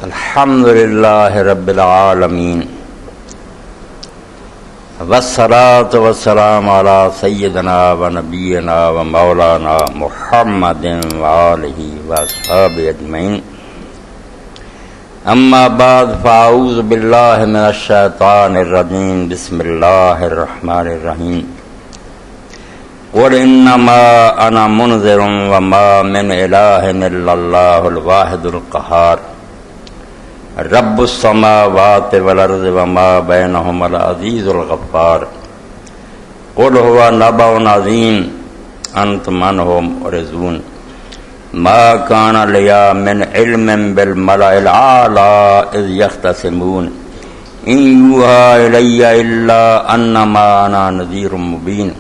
الحمد للہ رب العالمین والصلاة والسلام علی سیدنا و نبینا و مولانا محمد و آلہ و اصحابہ اجمعین اما بعد فاعوذ باللہ من الشیطان الرجیم بسم اللہ الرحمن الرحیم قل انما انا منذر وما من الہ الا اللہ الواحد القہار رب السماوات والارض وما بینہما العزیز الغفار قل هو نبأ عظیم انتم عنہ معرضون ما كان لي من علم بالملأ الأعلى إذ يختصمون إن يوحى إلي إلا أنما أنا نذير مبين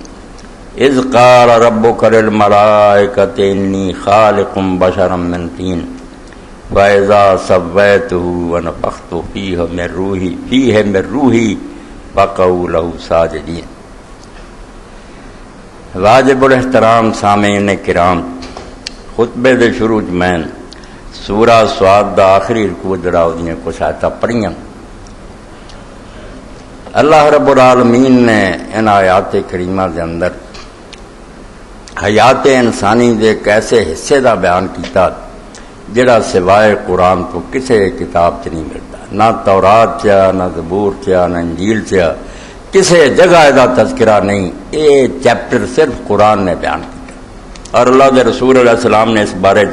إذ قال ربك للملائكة إني خالق بشرا من طين فإذا سويته ونفخت فيه من روحي فقعوا له ساجدين. واجب الاحترام سامعین کرام، خطبے دے شروع میں سورہ سواد دا آخری رکوع جڑا اودیاں کچھ آیتاں پڑھیاں. اللہ رب العالمین نے ان آیات کریمہ دے اندر حیات انسانی دے ایک ایسے حصے دا بیان کیتا جڑا سوائے قرآن تو کسے کتاب چ نہیں ملتا، نہ تورات چا، نہ زبور چا، نہ انجیل چا، کسے جگہ دا تذکرہ نہیں. یہ چیپٹر صرف قرآن نے بیان کیا اور اللہ دے رسول علیہ السلام نے اس بارے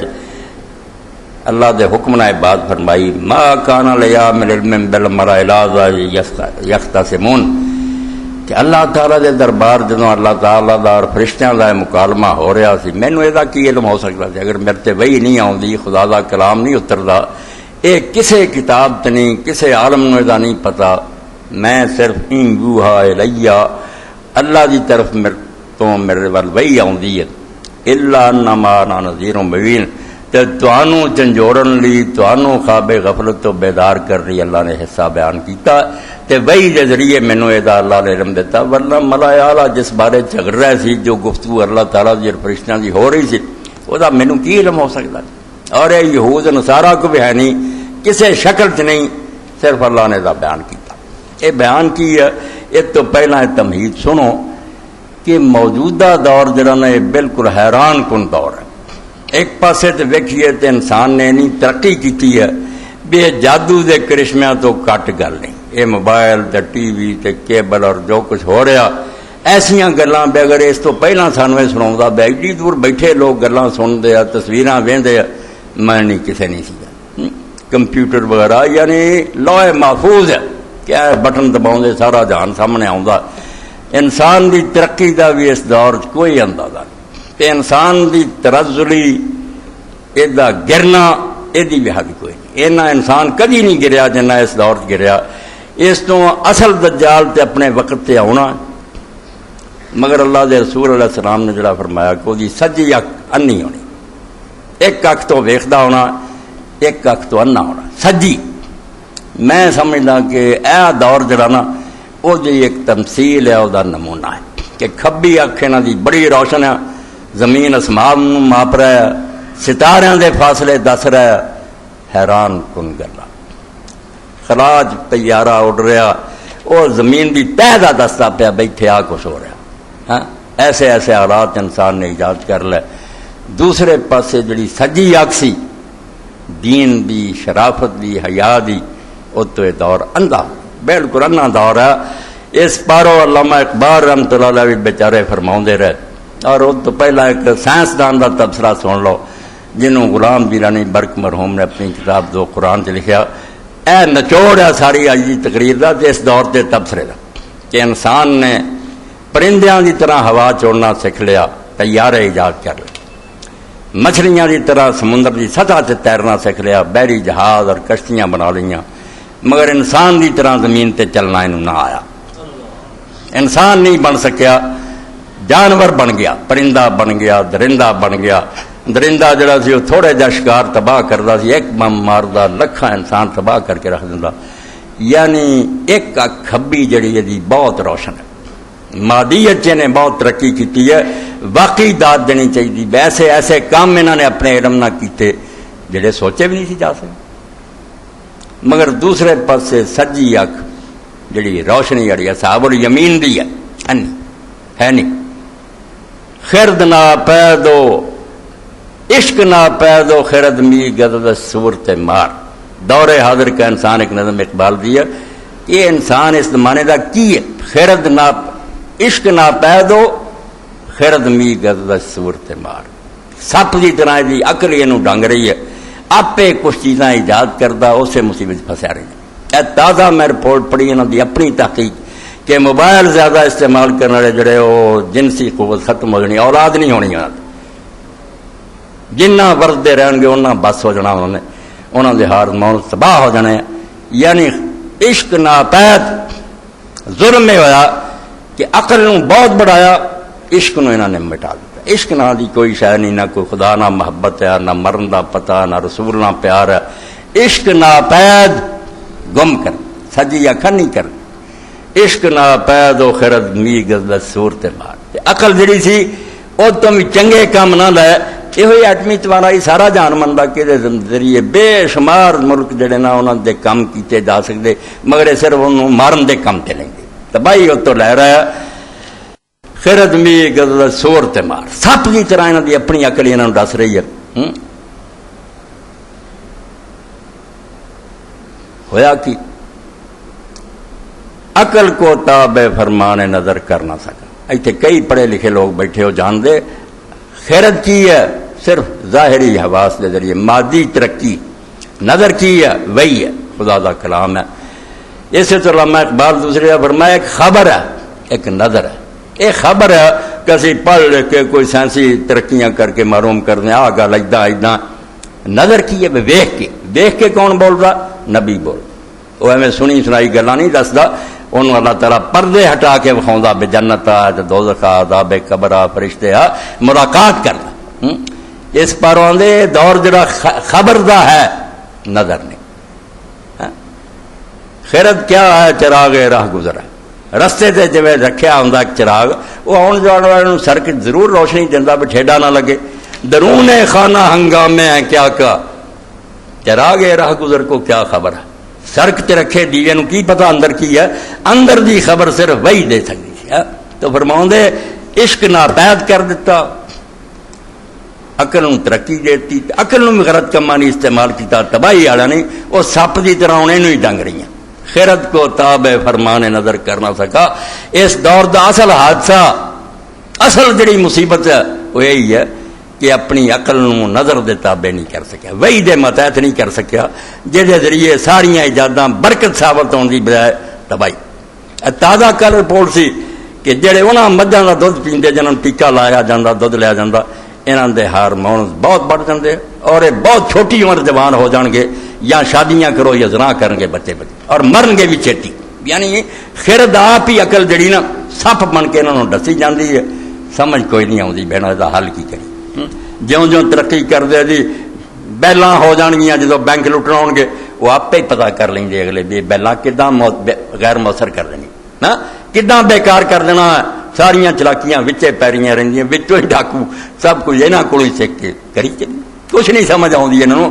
اللہ دے حکم نے بات فرمائی ما کان لیا من علم بالملأ الاعلی یختصمون کہ اللہ تعالیٰ دے دربار جدوں اللہ تعالیٰ دا اور فرشتیاں دا مکالمہ ہو رہا سی، مینوں یہ کی علم ہو سکتا سی اگر میرے تے وحی نہیں آؤندی، خدا دا کلام نہیں اتردا، یہ کسے کتاب تے نہیں، کسے عالم نوں دا نہیں پتا. میں صرف ان یوحا الیہ اللہ دی طرف میرے ول وحی آؤندی ہے، الا انما انا نذیر مبین، تے تانوں جھنجوڑن لی، تانوں خواب غفلت تو بیدار کر رہی اللہ نے حصہ بیان کیتا تے وحی دے ذریعے مینوں ادا اللہ نے علم دیتا. ورنہ ملائکہ اعلیٰ جس بارے جھگڑ رہے سی، جو گفتگو اللہ تعالیٰ دی فرشتیاں دی ہو رہی سی، او دا مینوں کی علم ہو سکتا؟ اور یہ یہود نصارہ کو بھی ہے نہیں، کسے شکل چ نہیں، صرف اللہ نے دا بیان کیتا. یہ بیان کی ہے. اس تو پہلا تمہید سنو کہ موجودہ دور جڑا نا یہ بالکل حیران کن دور ہے. ایک پاسے تے ویکھیے تے انسان نے نہیں ترقی کیتی ہے، بے جادو دے کرشمیاں تو کٹ گل نہیں. یہ موبائل تے ٹی وی تے کیبل اور جو کچھ ہو رہا ایسیاں گلاں بے اگر اس تو پہلا سانوں یہ سناوندا بے ایڈی دور بیٹھے لوگ گلاں سنتے ہیں، تصویراں ویندے ہیں، میں نہیں کسے نہیں سی. کمپیوٹر وغیرہ یعنی لوح محفوظ ہے، کیا بٹن دباؤندے سارا جہان سامنے آوندا. انسان دی ترقی دا بھی اس دور چ کوئی اندازہ نہیں تے انسان دی ترزلی ایدا گرنا ایدی بھی حد کوئی نہیں. اینا انسان کدی نہیں گریا جنہ اس دور چ گریا. اس تو اصل دجال تے اپنے وقت تے آنا، مگر اللہ دے رسول علیہ السلام نے جڑا فرمایا کہ وہ سجی اکھ انی ہونی، ایک اکھ تو ویکھدا ہونا، ایک اکھ تو انا ہونا سجی. میں سمجھدا کہ اے دور جڑا نا وہ جی ایک تمثیل ہے، وہ نمونہ ہے کہ کھبی اکھ انہاں دی بڑی روشن ہے، زمین اسمان نوں ماپ رہا ہے، ستاریاں دے فاصلے دس رہا ہے. حیران کن گلا خراج طیارہ اڑ رہا، وہ زمین دی تہ دا دستا پیا بیٹھے آ کچھ ہو رہا. ہاں ایسے ایسے حالات انسان نے ایجاد کر لے. دوسرے پاسے جڑی سجی اکھ سی دین دی، شرافت دی، حیا دی، وہ تو یہ دور اندھا، بالکل اندھا دور ہے. اس پارو علامہ اقبال رحمۃ اللہ علیہ بھی بیچارے فرماؤندے رہے. اور وہ تو پہلا ایک سائنسدان کا تبصرہ سن لو جنہوں غلام بیرانی برق مرحوم نے اپنی کتاب دو قرآن چ لکھا. اے نچوڑ ہے ساری آج کی تقریر کا اس دور کے تبصرے کا کہ انسان نے پرندیاں دی طرح ہوا چوڑنا سیکھ لیا، طیارے ایجاد کر لے، مچھلیاں دی طرح سمندر کی سطح سے تیرنا سیکھ لیا، بحری جہاز اور کشتیاں بنا لیاں، مگر انسان دی طرح زمین تے چلنا انہوں نہ آیا. انسان نہیں بن سکیا، جانور بن گیا، پرندہ بن گیا، درندہ بن گیا. درندہ جڑا سی وہ تھوڑے جا شکار تباہ کرتا سی، ایک بم ماردا لکھاں انسان تباہ کر کے رکھ دیندا. یعنی ایک اکھ کھبی جڑی ہے بہت روشن ہے. مادیت نے بہت ترقی کی ہے، واقعی داد دینی چاہیے. ایسے ایسے کام انہوں نے اپنے علم نہ کیتے جڑے سوچے بھی نہیں سی جا سکتے. مگر دوسرے پاسے سجی اکھ جڑی روشنی جڑی اصحاب الیمین دی ہے نہیں. خرد نہ پیدو عشق نہ پیدو خرد می گدد صورت مار. دور حاضر کا انسان ایک نظم اقبال دیا. یہ انسان اس زمانے دا کی ہے؟ خرد نہ عشق نہ پیدو خرد می گدد صورت مار. سپ کی طرح دی عقل یہ ڈنگ رہی ہے. آپے کچھ چیزاں ایجاد کردہ اسے مصیبت پھنسا رہی ہیں. اے تازہ میں رپورٹ پڑھی انہوں دی اپنی تحقیق کہ موبائل زیادہ استعمال کرنے والے جڑے وہ جنسی قوت ختم ہو جانی, اولاد نہیں ہونی. جنہ ورتے رہن گے انہیں بس ہو جانا, انہوں نے ہارمون تباہ ہو جانے. یعنی عشق ناپید ظلم میں ہوا کہ عقل نو بہت بڑھایا, عشق نو انہوں نے مٹا دیا. عشق نہ دی کوئی شے نہیں, نہ کوئی خدا نہ محبت ہے, نہ مرن دا پتہ, نہ رسول نہ پیار ہے. عشق ناپید گم کر سجی اکھن نہیں کر. عشق ناپید و خرد می گزد صورت مار. عقل جڑی سی وہ تم چنگے کام نہ لے. یہ ایٹمی توانائی سارا جان مندا کہ ذریعے بے شمار ملک جڑے نا انہوں دے کام کیتے جا سکتے, مگر یہ صرف انہوں مارن دے کام تے لیں گے. تباہی وہ تو لے رہا ہے. خرد می گزد صورت مار. سپ کی طرح انہوں دی اپنی عقل انہوں دس رہی ہے. ہویا کی عقل کو تابع فرمان نظر کر نہ سکا. ایتھے کئی پڑھے لکھے لوگ بیٹھے ہو جان دے خیرت کی ہے صرف ظاہری حواس کے ذریعے مادی ترقی. نظر کی ہے وہی ہے خدا دا کلام ہے. اسی طرح علامہ اقبال دوسرے فرمایا ایک خبر ہے ایک نظر ہے. ایک خبر ہے کسی پڑھ لکھ کے کوئی سائنسی ترقیاں کر کے معلوم کر دیں آ گل ادا ادا. نظر کی ہے ویخ کے کون بول رہا؟ نبی بول. وہ ایویں سنی سنائی گلاں نہیں دسدا. انہوں اللہ تعالیٰ پردے ہٹا کے وکھاؤندا بے جنت آ دوزخ آ عذاب قبر آ فرشتے آ ملاقات کردا. اس پر آندے دور جڑا خبر دا ہے نظر نہیں. خیرت کیا ہے چراغ راہ گزرا. رستے تے جویں رکھیا ہوندا ایک چراغ وہ آن جان والوں سڑک ضرور روشنی دیندا بھی ٹھیڈا نہ لگے. درون خانہ ہنگامے ہیں کیا کا چراغ راہ گزر کو کیا خبر ہے. سڑک تے رکھے دیوے نو کی پتہ اندر کی ہے. اندر دی خبر صرف وہی دے سکتی ہے. تو فرماؤں دے عشق ناپید کر دیتا, عقل نو ترقی دیتی, عقل نو غلط کما نہیں استعمال کیتا, تباہی والا نہیں. وہ سپ دی طرح انہیں ہی ڈنگ رہی ہیں. خیرت کو تابع فرمان نظر کر نہ سکا. اس دور دا اصل حادثہ اصل جڑی مصیبت ہے وہ یہی ہے کہ اپنی عقل نو نظر دے تابع نہیں کر سکیا, وہی دے متحد نہیں کر سکیا, جہد ذریعے ساریاں ایجاداں برکت ثابت ہونے کی بجائے تباہی. تازہ کل رپورٹ سی کہ جڑے انہاں مجھاں دا دودھ پیندے جنہاں ٹیکا لایا جاندہ دودھ لیا جاندہ انہاں دے ہارمونز بہت بڑھ جاندے اور یہ بہت چھوٹی عمر جوان ہو جان گے یا شادیاں کرو یا زنا کرن گے بچے اور مرن گے بھی چھیتی. یعنی خرد آپ ہی عقل جڑی نا سپ بن کے انہوں نے دسی جاندی ہے. سمجھ کوئی نہیں آتی بہنا دا حل کی کری. جوں جوں ترقی کر دے جی بیلاں ہو جان گیاں جدو بینک لٹن آؤ گے وہ آپ ہی پتا کر لیں گے اگلے بھی بیلاں کداں غیر مؤثر کر دینی نا کداں بیکار کر دینا. ساریاں چلاکیاں وچے پیریاں رہندیاں وچوں ہی ڈاکو سب کچھ انہاں کولوں ہی سیکھ کے کری چلی. کچھ نہیں سمجھ آتی انہوں.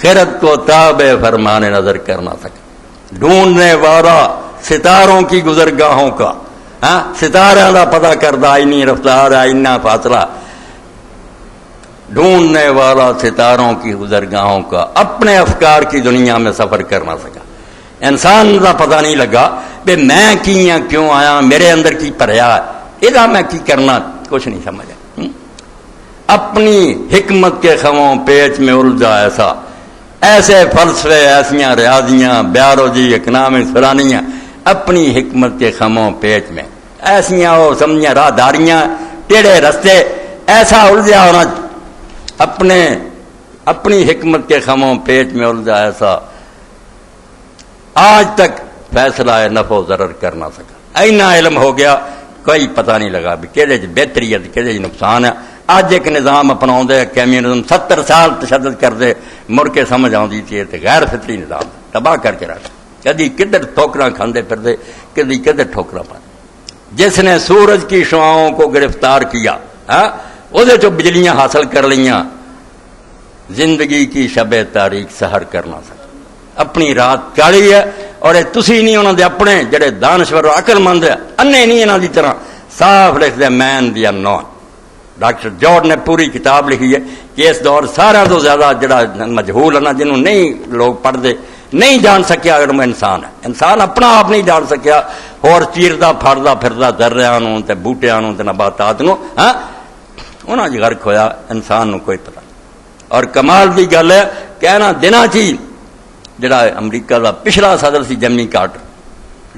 خیرت کو تابع فرمان نظر کر نہ سکے. ڈھونڈنے والا ستاروں کی گزرگاہوں کا ستاروں کا پتہ کردہ آئینی رفتار آئینہ فاصلہ. ڈھونڈنے والا ستاروں کی گزرگاہوں کا اپنے افکار کی دنیا میں سفر کر نہ سکا. انسان کا پتہ نہیں لگا کہ میں کی ہاں کیوں آیا میرے اندر کی پریا یہ میں کی کرنا کچھ نہیں سمجھا. اپنی حکمت کے خموں پیچ میں الجھا ایسے فلسفے ایسیاں ریاضیاں بیولوجی اکنامکس فلانیاں اپنی حکمت کے خموں پیچ میں ایسیاں وہ سمجھیاں راہداریاں ٹیڑھے رستے ایسا الجھا ہونا اپنی حکمت کے خموں پیچ میں الجھا ایسا آج تک فیصلہ نفع و ضرر کر نہ سکا. اینا علم ہو گیا کوئی پتہ نہیں لگا بھی کہڑے بہتری ہے کہڑے نقصان ہے. اج ایک نظام اپنا کیمونزم 70 سال تشدد کر دے مڑ کے سمجھ آتی تھی غیر فطری نظام تباہ کر کے رکھ. کدی کدھر ٹھوکراں کھاندے پھردے کدی کدھر ٹھوکراں پاتے. جس نے سورج کی شعاؤں کو گرفتار کیا وہ جو بجلیاں حاصل کر لیاں زندگی کی شب تاریخ سحر کر نہ سکا. اپنی رات چالی ہے، اور تسی نہیں انہوں دے اپنے جڑے دانشور عقل مند ہے انے نہیں انہوں دی طرح صاف لکھ دے مین دی انون۔ ڈاکٹر جارڈ نے پوری کتاب لکھی ہے کہ اس دور سارا تو زیادہ جڑا مجہول ہے نا، جنہوں نہیں لوگ پڑھ دے نہیں جان سکیا اگر وہ انسان ہے، انسان اپنا آپ نہیں جان سکیا، اور چیردا پھڑدا پھردا درریاں نوں تے بوٹیاں نوں تے نباتات نوں، ہاں انہاں جی غرق ہویا، انسان نوں کوئی پتہ نہیں۔ اور کمال دی گل ہے کہ انہاں دناں چ جڑا امریکہ دا پچھلا صدر سی جیمی کارٹر،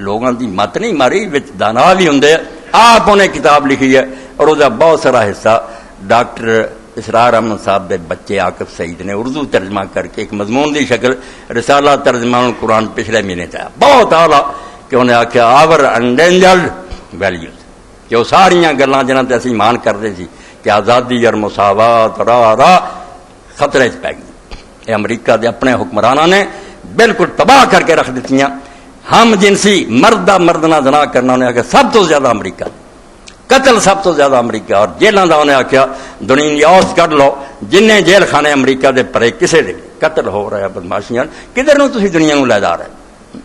لوگاں دی مت نہیں ماری، وچ دانا بھی ہوندے، آپ انہیں کتاب لکھی ہے، اور وہ بہت سارا حصہ ڈاکٹر اسرار احمد صاحب دے بچے عاقب سعید نے اردو ترجمہ کر کے ایک مضمون دی شکل رسالہ ترجمہ قرآن پچھلے مہینے چاہا، بہت اعلیٰ، کہ انہیں آخیا آور انڈینجرڈ ویلیوز، کہ وہ ساریاں گلاں جنہاں تے اسی ایمان کرتے سی کہ آزادی اور مساوات راہ خطرے چ پی گئی۔ یہ امریکہ دے اپنے حکمرانوں نے بالکل تباہ کر کے رکھ دیتی، ہم جنسی مردہ مردنا زنا کرنا، انہیں آخیا سب تو زیادہ امریکہ، قتل سب تو زیادہ امریکہ، اور جیلوں کا انہیں آخیا دنیا اوس کڈ لو، جن جیل خانے امریکہ دے پرے کسے دے قتل ہو رہا ہے، بدماشیاں کدھر نو تسی دنیا نو لے جا رہے،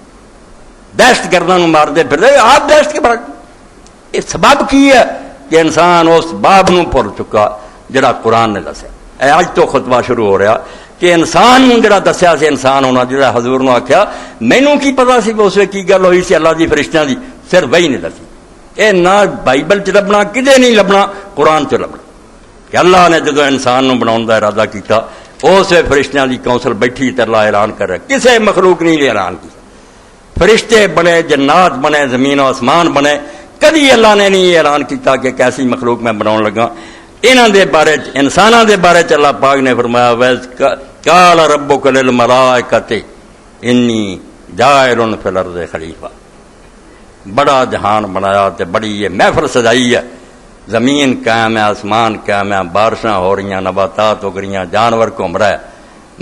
دہشت گرداں نو مار دے پھر دے، آپ دہشت کے بڑھ یہ سبب کی ہے کہ انسان اس باب نو بھول چکا جڑا قرآن نے دسیا۔ اج تو خطبہ شروع ہو رہا کہ انسان نو جڑا دسیا سی انسان ہونا، جڑا حضور نو آخیا مینوں کی پتا سی اس وقت کی گل ہوئی سی اللہ دی فرشتیاں دی، صرف وہی نہیں دسی، اے نہ بائبل چ لبنا کدے نہیں لبنا، قرآن چ لبنا، کہ اللہ نے جدو انسان نو بناؤن دا ارادہ کیتا اس فرشتیاں دی کونسل بیٹھی تے اللہ اعلان کر رہا، کسے مخلوق نہیں اعلان کیا، فرشتے بنے، جنات بنے، زمین و آسمان بنے، کدی اللہ نے نہیں اعلان کیتا کہ کیسی مخلوق میں بناؤن لگا۔ انہاں دے بارے انساناں دے بارے چ اللہ پاک نے فرمایا قال ربک للملائکۃ انی جاعل فی الارض خلیفہ، بڑا جہان بنایا تے بڑی یہ محفل سجائی ہے، زمین قائم ہے، آسمان قائم ہے، بارشاں ہو رہی ہیں، نباتات ہو رہی ہیں، جانور گھوم رہا ہے،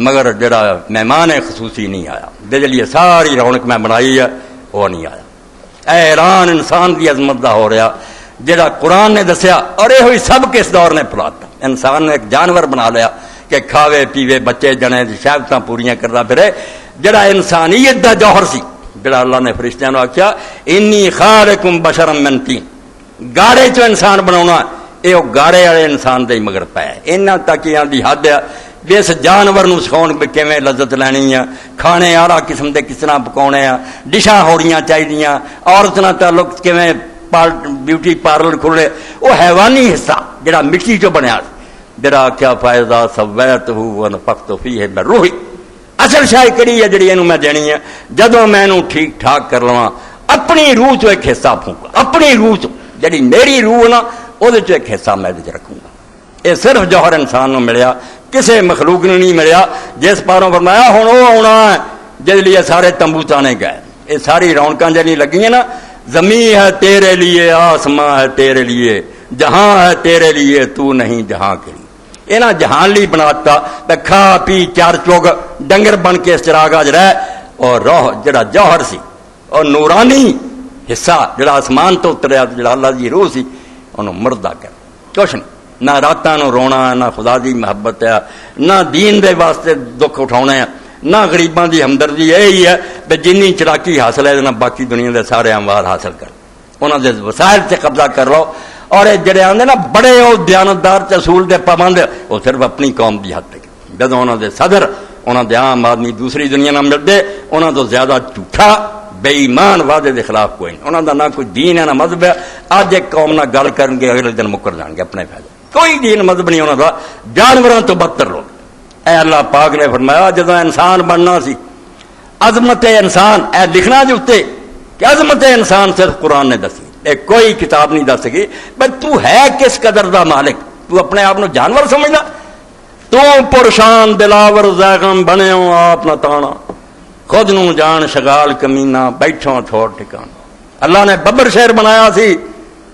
مگر جڑا مہمان خصوصی نہیں آیا، دے لیے ساری رونق میں بنائی ہے وہ نہیں آیا۔ اعلان انسان دی عظمت دا ہو رہا جڑا قرآن نے دسیا، اور یہ ہوئی سب کے اس دور نے پلاتا، انسان نے ایک جانور بنا لیا کہ کھاوے پیوے بچے جنے شہوتاں پوریاں کرتا پھرے، جڑا انسانیت دا جوہر سی، جڑا اللہ نے فرشتیاں نو آخیا انی خالقکم بشرا من طین، گاڑے چو انسان بناونا، یہ گاڑے والے انسان دے مگر پے، انہاں تک یہاں دی حد ہے بھی اس جانور نو سکھاؤن بھی کیویں لذت لینی ہے، کھانے آڑا قسم دے کس طرح پکاؤنے ہیں، ڈشاں ہوڑیاں چاہیے، عورت نال تعلق کیویں بیوٹی پارلر کھلے، وہ حیوانی حصہ جڑا مٹی چو بنیا، جڑا کیا فائدہ سویتہ ونفخت فیہ من روحی، اصل شاہ کڑی ہے جڑی اینو میں دینی ہے، جدوں میں اینو ٹھیک ٹھاک کر لواں اپنی روح چو ایک حصہ پھونکا، اپنی روح چو جڑی میری روح نا وہ ایک حصہ میں رکھوں گا۔ یہ صرف جوہر انسان نو ملیا، کسے مخلوق نے نہیں ملیا، جس پاروں فرمایا ہن وہ آنا ہے جس لیے سارے تمبو تانے گئے، یہ ساری رونقاں جنی لگی نا، زمین ہے تیرے لیے، آسمان ہے تیرے لیے، جہاں ہے تیرے لیے، تو نہیں جہاں کے لیے، یہ نا جہان لی بناتا کھا پی چار چوگ ڈنگر بن کے اس چراغ اج رہ، اور روح جڑا جوہر سی اور نورانی حصہ جڑا آسمان تو اتریا، جڑا اللہ دی روح سی انہوں مردہ کر کچھ نہیں، نہ راتاں نو رونا، نہ خدا دی محبت ہے، نہ دین دے واسطے دکھ اٹھاؤنے ہیں، نہ غریباں دی ہمدردی، یہی ہے کہ جنی چلاکی حاصل ہے نہ باقی دنیا دے سارے اموال حاصل کر، انہاں دے وسائل سے قبضہ کر لو، اور جڑے آندے نا بڑے وہ دیانتدار تے اصول دے پابند، وہ صرف اپنی قوم دی حد تک، جدوں انہاں دے صدر انہاں دے عام آدمی دوسری دنیا نہ ملدے، انہاں تو زیادہ جھوٹا بے ایمان وعدے دے خلاف کوئی نہیں، انہاں دا نہ کوئی دین ہے نہ مذہب ہے، اج ایک قوم نہ گل کرن گے اگلے دن مکر جان گے اپنے فائدے، کوئی دین مذہب نہیں انہاں دا، جانوراں تو بدتر لوگ۔ اے اللہ پاک نے فرمایا جدوں انسان بننا سی، عظمت انسان اے لکھنا جو تے کہ عظمت انسان صرف قرآن نے دسی، اے کوئی کتاب نہیں دس سکی، بھئی تو ہے کس قدر دا مالک، تو اپنے آپ نو جانور سمجھنا، تو پرشان دلاور زیغم بنے ہو آپ نہ تانا، خود نو جان شغال کمینہ بیٹھوں تھوڑ ٹھکانا، اللہ نے ببر شہر بنایا سی،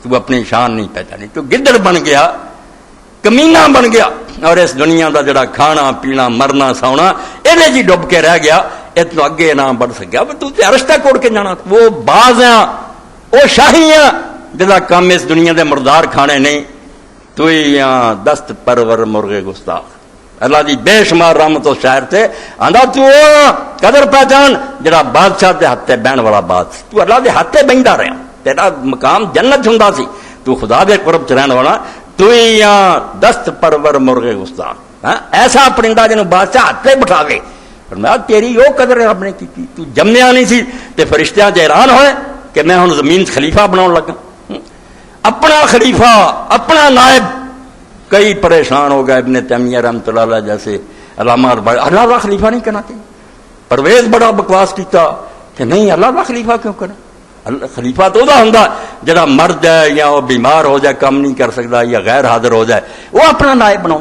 تو اپنی شان نہیں پہچانی، تو گدڑ بن گیا، کمینہ بن گیا، اور اس دنیا دا جڑا کھانا پینا مرنا سونا یہ جی ڈب کے رہ گیا، اتنا اگے نہ بڑھ سکیا، تو رشتہ کوڑ کے جانا، وہ باز ہیں وہ شاہی ہیں جدا کام اس دنیا دے مردار کھانے نہیں، تو دست پرور مرغے گستاخ، اللہ دی بے شمار رحمت و شاعر تے آندا تو قدر پہچان جڑا بادشاہ دے ہتھے بہن والا بادشاہ، تو اللہ دے ہتھے بہندا رہا، تیرا مقام جنت ہوندا سی، تو خدا دے قرب چ رہن والا، تو ہی دست پرور مرغ گستاخ، ایسا پرندہ جنوں بادشاہ ہتھے بٹھاوے، فرمایا تیری وہ قدر رب نے کیتی، تو جمیا نہیں سی تے فرشتیاں حیران ہوئے کہ میں ہن زمین خلیفہ بناؤن لگا، اپنا خلیفہ اپنا نائب، کئی پریشان ہو گئے ابن تیمیہ رحمۃ اللہ علیہ جیسے علامہ اللہ کا خلیفہ نہیں کرنا چاہیے، پرویز بڑا بکواس کیتا کہ نہیں اللہ کا خلیفہ کیوں کرنا، خلیفہ تو وہ ہوندا جڑا مرد ہے یا وہ بیمار ہو جائے کام نہیں کر سکتا یا غیر حاضر ہو جائے وہ اپنا نائب بناؤ،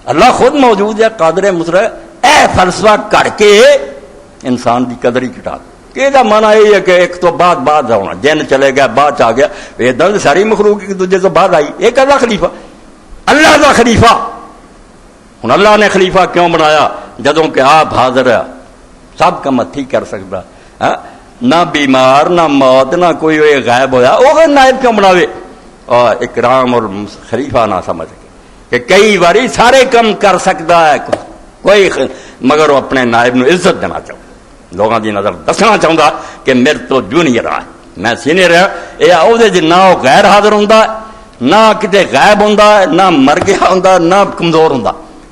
اللہ خود موجود ہے قادر مصرع، اے فلسفہ کر کے انسان کی قدر ہی گٹا دے، یہ مانا یہ ہے کہ ایک تو بعد ہونا، جن چلے گیا بعد آ گیا، یہ درد ساری مخلوق ایک دوسرے تو بعد آئی، ایک اللہ خلیفہ اللہ کا خلیفہ، ہوں اللہ نے خلیفہ کیوں بنایا جدوں کہ آپ حاضر ہے سب کا مت ہی کر سکتا، نہ بیمار نہ موت نہ کوئی غائب ہویا، وہ نائب کیوں بناوے، اور اکرام اور خلیفہ نہ سمجھ کے کہ کئی باری سارے کم کر سکتا ہے کوئی، مگر وہ اپنے نائب نو عزت دینا چاہتا، لوگوں کی نظر دسنا چاہتا کہ میرے تو جونیئر ہے میں سینئر ہے، یہ عہدے نہ وہ غیر حاضر ہوں نہ کتے غائب ہوں نہ مر گیا ہوں نہ کمزور ہوں،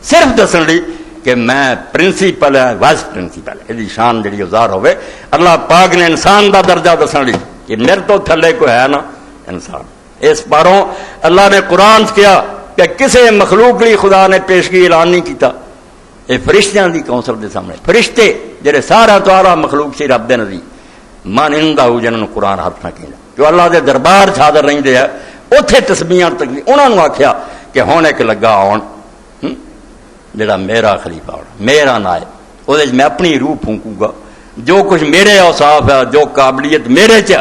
صرف دسن لی کہ میں پرنسپل ہے وائس پرنسپل ہے، یہ شان جڑی ظاہر ہوئے، اللہ پاک نے انسان دا درجہ دسن لی کہ میرے تو تھلے کوئی ہے نا انسان، اس پاروں اللہ نے قرآن کیا کہ کسے مخلوق لی خدا نے پیشگی اعلان نہیں کیتا، یہ فرشتیاں دی کونسل دے سامنے، فرشتے جڑے سارا تو آرہ مخلوق سی رب دے نزدیک مانندہ ہو جنہوں نے قرآن ہاتھ نہ کہنا، جو اللہ دے دربار حاضر رہندے ہے اتنے تسبیحاں تک انہوں نے آخیا کہ ہوں ایک لگا آن جڑا میرا خلیفہ ہونا میرا نائب، وہ میں اپنی روح پھونکوں گا، جو کچھ میرے اوصاف ہے جو قابلیت میرے چ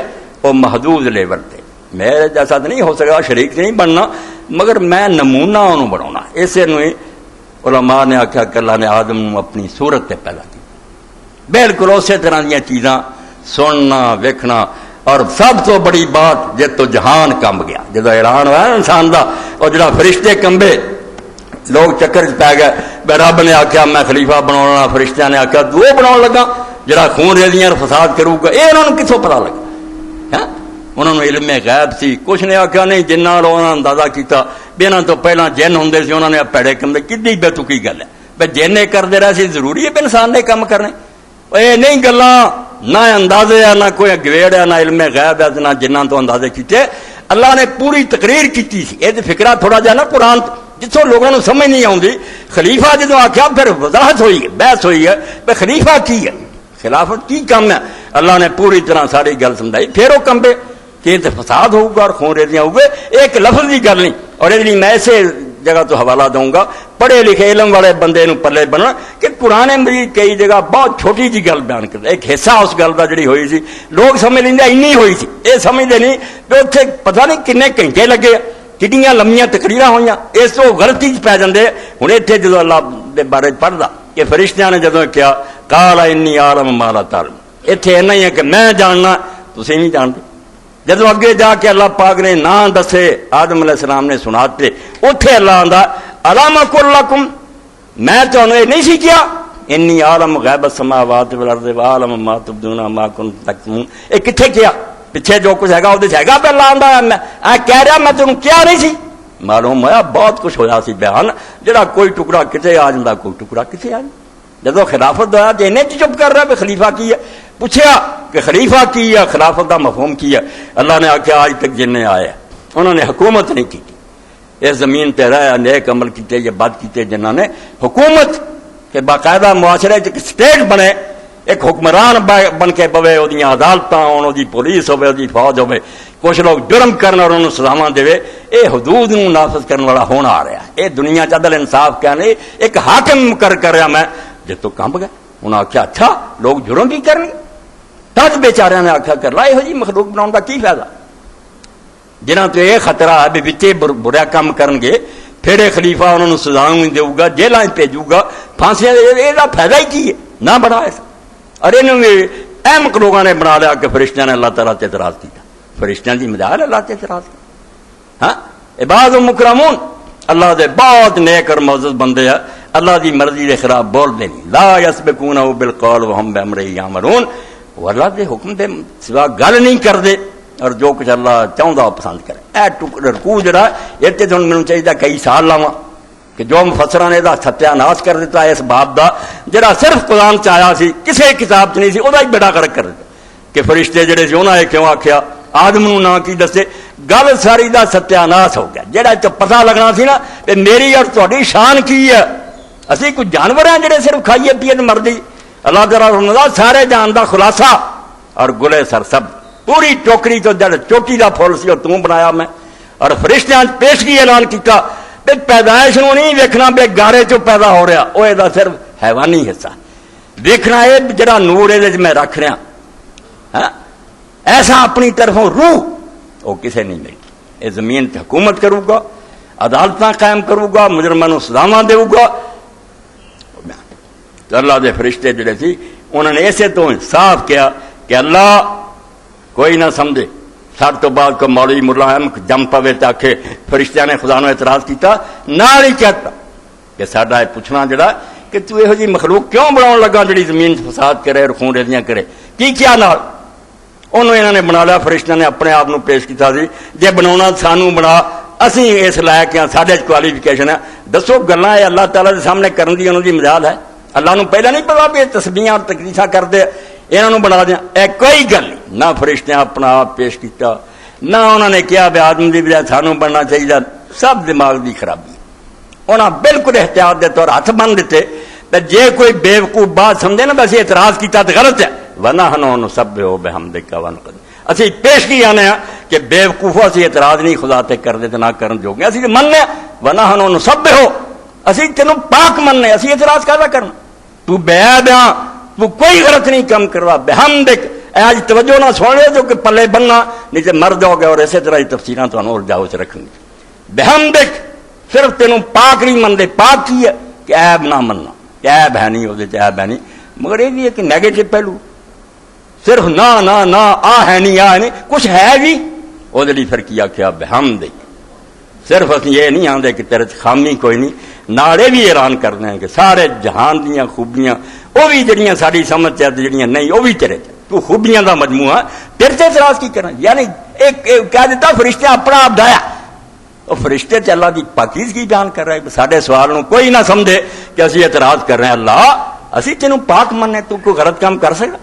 وہ محدود لیول تے، میرے جیسا تو نہیں ہو سکا، شریک نہیں بننا، مگر میں نمونہ انہوں بناؤنا، اسے نویں علماء نے آخیا کہ اللہ نے آدم نو اپنی صورت تے پیدا کی، بالکل اسی طرح دیا چیزاں سننا ویکھنا، اور سب تو بڑی بات جے تو جہان کمب گیا جدو اعلان ہوا انسان دا، اور جڑا فرشتے کمبے لوگ چکر پی گئے، رب نے آخیا میں خلیفہ بنا، فرشتیاں نے آخیا تو وہ بنا لگا جڑا خون ریزیاں فساد کروں گا، یہ انہوں نے کتوں پتا لگا، انہوں نے علم غیب سی، کچھ نے آخیا نہیں جنہ لوگوں نے اندازہ کیتا بھی انہوں تو پہلے جن ہوں سی انہوں نے پیڑے کمبے، کتنی بے تکی گل ہے بھائی جن کرتے رہے سی ضروری ہے بھی انسان نے کام کرنے، یہ نہیں گلاں نہ اندازے ہے نہ کوئی گویڑ ہے نہ علم غیب ہے نہ جنہاں تو اندازے کیتے، اللہ نے پوری تقریر کی سی، یہ فکرہ تھوڑا جہا نا قرآن جتوں لوگوں نے سمجھ نہیں آتی، خلیفہ جدو آخیا پھر وضاحت ہوئی ہے بحث ہوئی ہے بھائی خلیفہ کی ہے، خلافت کی کام ہے، اللہ نے پوری طرح ساری گل سمجھائی، پھر وہ کمبے کہ فساد ہوگا اور خون ریزیاں ہوگے، ایک لفظ کی گل نہیں، اور یہ میں ایسے جگہ تو حوالہ دوں گا پڑھے لکھے علم والے بندے نو پلے بننا کہ قرآن مجید کئی جگہ بہت چھوٹی جی گل بیان کرتا، ایک حصہ اس گل کا جڑی ہوئی سی لوگ سمجھ لیں اینی ہوئی سی، یہ سمجھتے نہیں کہ اتنے پتہ نہیں کنے گھنٹے لگے، کنیاں لمیاں تقریراں ہوئی، اس تو غلطی پی جاندے، ہوں اتنے جدو اللہ دے بارے پڑھدا کہ فرشتیاں نے جدو کیا قال انی عالم ما لا تعلم، اتنے ایسا ہی ہے کہ میں جاننا تسی نہیں جانتے، جدو اگے جا کے اللہ پاک نے نام دسے آدم علیہ السلام نے سناتے، اتنے اللہ آندا علام اقول لکم میں تمہیں نہیں سی کیا انی عالم غیب السماوات والارض وعالم ما تبدون ما کنتم تکتمون، یہ کتنے کیا پیچھے جو کچھ ہے وہ ہے پہ اللہ آندا میں کہہ رہا میں تمہیں کیا نہیں سی، معلوم ہوا بہت کچھ ہویا سی بیان، جڑا کوئی ٹکڑا کتے آ جاتا کوئی ٹکڑا کتے آ جاتا، جدو خلافت ہوا تو انہیں چپ کر رہا بھی خلیفہ کی ہے، پوچھا کہ خلیفہ کی ہے خلافت کا مفہوم کی ہے، اللہ نے آخیا آج تک جن آئے انہوں نے حکومت نہیں کی، اس زمین پہ رہے نیک عمل کیتے یا بد کیتے، جنہوں نے حکومت کے باقاعدہ معاشرے ایک سٹیٹ بنے، ایک حکمران بن کے پوے، وہ عدالتاں ہون، وہ پولیس ہوے، وہ فوج ہوے، کچھ لوگ جرم کرن اور انہوں سزاواں دے، یہ حدود نو نافذ کرنے والا ہونا آ رہا ہے، یہ دنیا چ عدل انصاف کہنے ایک حاکم مقرر کر رہا میں جس تو کمب گئے، انہوں نے آخیا اچھا لوگ جرم بھی کریں، تج بیچارے نے آخیا کر لا یہ مخلوق بناؤ کا کی فائدہ، جنہوں تو یہ خطرہ ہے بھی بچے برا کام کرن گے پھر یہ خلیفہ انہوں نے سزا نہیں دے گا، جیلوں بھیجو گا، پھانسیاں یہ فائدہ ہی کی ہے نہ بنا ایسا، اور یہ احمق لوگوں نے بنا لیا کہ فرشتیاں نے اللہ تعالیٰ سے اعتراض کیا، فرشتیاں کی مجال اللہ سے اعتراض کیا، ہاں عباد مکرمون اللہ دے بہت نیک اور معزز بندے ہیں، اللہ دی مرضی دے خلاف بول دے نہیں. لا یسبقونہ بالقول وہم بامرہ یعملون. وہ اللہ دے حکم دے سوا گل نہیں کردے اور جو کچھ اللہ چاہتا پسند کرے. اے رکوع جڑا یہ تے ہن مینوں چاہیے کئی سال لاواں کہ جو مفسراں نے ستیہ ناش کر دیتا ہے اس باب دا جڑا صرف قرآن چ آیا سی کسے کتاب چ نہیں سی، وہدا ہی بیڑا غرق کر دیتا کہ فرشتے جڑے سی انہاں نے کیوں آکھیا آدم نوں نہ کی دسے. گل ساری دا ستیہ ناش ہو گیا. جڑا پتہ لگنا سی نا کہ میری اور تہاڈی شان کی ہے. اسی کوئی جانور ہیں جڑے صرف کھائیے پیے تے مردی. اللہ تعالیٰ دا سارے جان دا خلاصہ اور گلے سرسب پوری ٹوکری تو جڑ چوٹی دا پھول سی اور توں بنایا میں. اور فرشتیاں پیشگی اعلان کیتا بے پیدائش نو نہیں ویکھنا بے گارے چو پیدا ہو رہا، وہ یہ صرف حیوانی حصہ ویکھنا ہے جڑا نور یہ میں رکھ رہا ایسا اپنی طرفوں روح وہ کسے نہیں ملتی. یہ زمین تے حکومت کروں گا، عدالتاں قائم کروں گا، مجرماں نوں سزاواں دے گا. تو اللہ دے فرشتے جڑے سی انہوں نے ایسے تو صاف کیا کہ اللہ کوئی نہ سمجھے. سب تو بعد کو مولوی ملا احمد جم پوے تاکہ فرشتیاں نے خدا نو اعتراض کیتا نال ہی کہتا کہ ساڈا پوچھنا جڑا کہ تو یہو جی مخلوق کیوں بناؤ لگا جڑی زمین فساد کرے اور خون ریزیاں کرے کی کیا نال. انہوں انہوں نے بنا لیا فرشتیاں نے اپنے آپ نو پیش کیتا سی جے بناونا سانو بنا اسی اس لائق ہاں ساڈے کوالیفیکیشن ہے. دسو گلاں اللہ تعالیٰ دے سامنے کرن دی انہوں دی مجال ہے. اللہ نو پہلے نہیں پتا بھی تسبیحاں اور تقدیساں کردے انہوں بنا دیا. اے کوئی گل نہیں. نہ فرشتیاں اپنا آپ پیش کیتا نہ انہوں نے کیا بے آدم دی بجائے سانو بننا چاہیے. سب دماغ دی خرابی. انہاں بالکل احتیاط دے طور ہاتھ بن دیتے تے جے کوئی بے وقوف بات سمجھے نا بس اعتراض کیتا تو غلط ہے. وَنَحْنُ نُسَبِّحُ بِحَمْدِكَ وَنُقَدِّسُ. اسی پیشگی آنے ہیں کہ بے وقوف اسی اعتراض نہیں خدا تے کر دے تے نہ کرن جو گے. اسی مننے وَنَحْنُ نُسَبِّحُ اسی تینوں پاک مننے اسی اعتراض کاہدا کرنا. تو بے بیاں تو کوئی غلط نہیں کم کروا بحمدک. آج توجہ نہ سن لے جو کہ پلے بننا نہیں تو مر جاؤ گے اور اسی طرح تفسیراں تو اور جاؤ سے رکھیں گے. بحمدک صرف تینوں پاک نہیں منتے. پاک کی ہے کہ عیب نہ مننا کہ عیب ہے نہیں وہ عیب ہے نہیں. مگر یہ بھی ہے کہ نیگیٹو پہلو صرف نہ نہ نہ آ ہے نہیں آ ہے نہیں کچھ ہے بھی وہ جی پھر کیا کیا بحمدک. صرف اسی یہ نہیں آتے کہ تیرے خامی کوئی نہیں. نالے بھی اعلان کرتے ہیں کہ سارے جہان دیاں خوبیاں وہ بھی جڑیاں ساری سمجھ چاہتے جڑیاں نہیں وہ بھی تیرے تو خوبیاں دا مجموعہ تیرے سے اعتراض کی کرنا. یعنی ایک کہہ دیتا فرشتے اپنا آپ ڈایا اور فرشتے تے اللہ کی پاکیزگی بیان کر رہے. سارے سوال نو کوئی نہ سمجھے کہ اسی اعتراض کر رہے ہیں. اللہ اسی تینوں پاک مننے تو کوئی غلط کام کر سکا.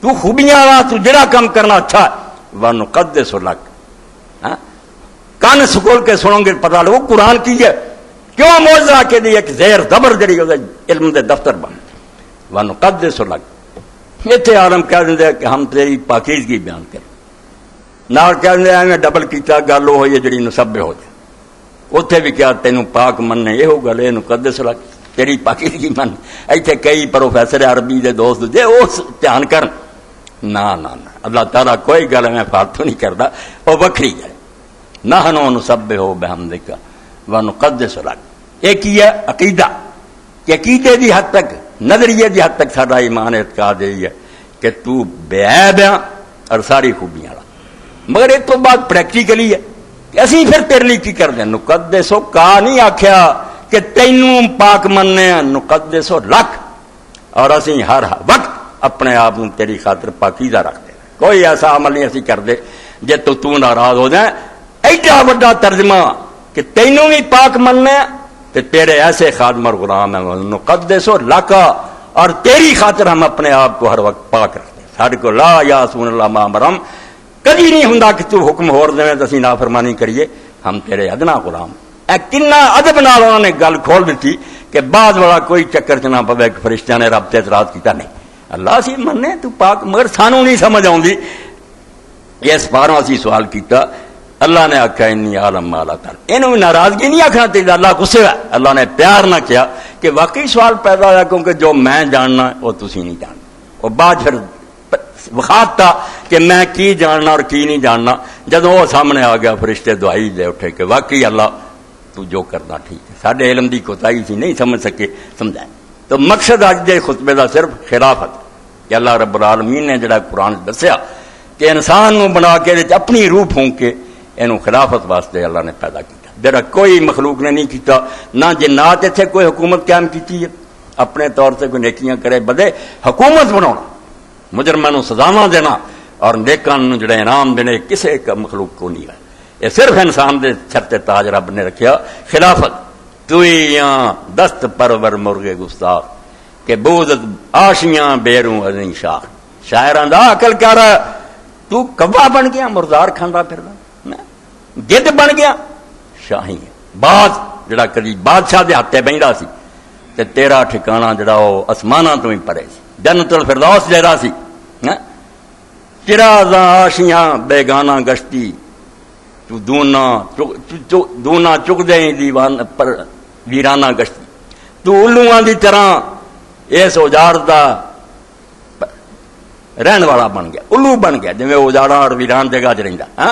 تو خوبیاں والا تو جڑا کام کرنا اچھا ہے وَنُقَدِّسُ لَكَ. کان سکول کے سنو گے پتہ لگو قرآن کی ہے کیوں موجزہ کے دی ایک زیر زبر جڑی علم دے دفتر بن. وَنُقَدِّسُ لَكَ اتنے عالم کہہ دیں کہ ہم تیری پاکیزگی بیان کریں. نال کہہ دیں ایویں ڈبل کیتا گل وہ ہوئی جڑی نسبح ہو جائے. اتنے بھی کیا تینوں پاک مننے یہ گل یہ مقدس لگ تیری پاکیزگی من. ایتھے کئی پروفیسر عربی دے دوست جے وہ دھیان کرن نہ اللہ تعالیٰ کوئی گل میں فالتو نہیں کرتا وہ وکری گل. نحن نسبح بحمدک ونقدس لک. یہ کی ہے عقیدہ کہ عقیدے دی حد تک نظریے دی حد تک سارا ایمان اعتقاد یہی ہے کہ تو بے عیب ہے اور ساری خوبیاں والا. مگر اس تو بعد پریکٹیکلی ہے کہ اسی پھر تیرے لیے کی کر دیں. نقدسو کا نہیں آخیا کہ تینوں پاک مننے ہیں. نقدسو لک اور اسی ہر وقت اپنے آپ تیری خاطر پاکیزہ رکھتے ہیں. کوئی ایسا عمل نہیں اسی کر دے جے تو ناراض ہو جائیں. ایڈا بڑا ترجمہ کہ تینوں بھی پاک مننے ہیں تے تیرے ایسے خادم اور غلام ہیں. نقدسو لکا اور تیری خاطر ہم اپنے آپ کو ہر وقت پاک رکھتے ہیں. سارے کو لا یاسون اللہ ما امرہم کدی نہیں ہوں کہ تو حکم ہور دے تو اسی نافرمانی کریے. ہم تیرے ادنا غلام. اے کنا ادب نال انہوں نے گل کھول دیتی کہ بعد والا کوئی چکر چ نہ پوے کہ فرشتیاں نے رب تے اعتراض کیتا. نہیں اللہ اسی مننے تو پاک مگر سانو نہیں سمجھ آؤندی. اس باروں اسی سوال کیتا. اللہ نے آخیا انی عالم ما لا تعلم. انہوں ناراضگی نہیں آخنا چاہیے اللہ غصے ہے. اللہ نے پیار نہ کیا کہ واقعی سوال پیدا ہوا کیونکہ جو میں جاننا وہ تسی نہیں جاننا. اور بعد پھر وخاتا کہ میں کی جاننا اور کی نہیں جاننا. جب وہ سامنے آ گیا فرشتے دعائی دے اٹھے کہ واقعی اللہ تو جو کرنا ٹھیک ہے. سارے علم دی کوتاہی سی نہیں سمجھ سکے سمجھائیں. تو مقصد اج دے خطبے دا صرف خلافت کہ اللہ رب العالمین نے جڑا قرآن دسیا کہ انسان نو بنا کے اپنی روح پھونک کے اینو خلافت واسطے اللہ نے پیدا کیا. جڑا کوئی مخلوق نے نہیں کیتا. نہ جنات اتنے کوئی حکومت قائم کی ہے اپنے طور سے کوئی نیکیاں کرے بدے حکومت بنانا مجرماں نوں سزاواں دینا اور نیکاں نوں جڑے انعام دینے کسے ایک مخلوق کو نہیں ہے. یہ صرف انسان دے سر تے تاج رب نے رکھیا خلافت. تویاں دست پرور مرغے گستاخ کہ بوزت آشیاں بیروں ازیں شاخ. شاعراں دا عقل کر تو کوا بن گیا مردار کھاندا پھردا گد بن گیا شاہی باز جڑا کدی بادشاہ دے ہاتھے بہندا سی تے تیرا ٹھکانہ جڑا او آسماناں تو ہی پرے سی جنت الفردوس جڑا سی. چرازاں آشیاں بیگانہ گشتی تو دونا چک دیں دیوان پر ویرانہ گشتی. تو الوہاں دی طرح اس اجاڑ دا رہن والا بن گیا الو بن گیا جویں اجاڑا اور ویران جگہ چ رہندا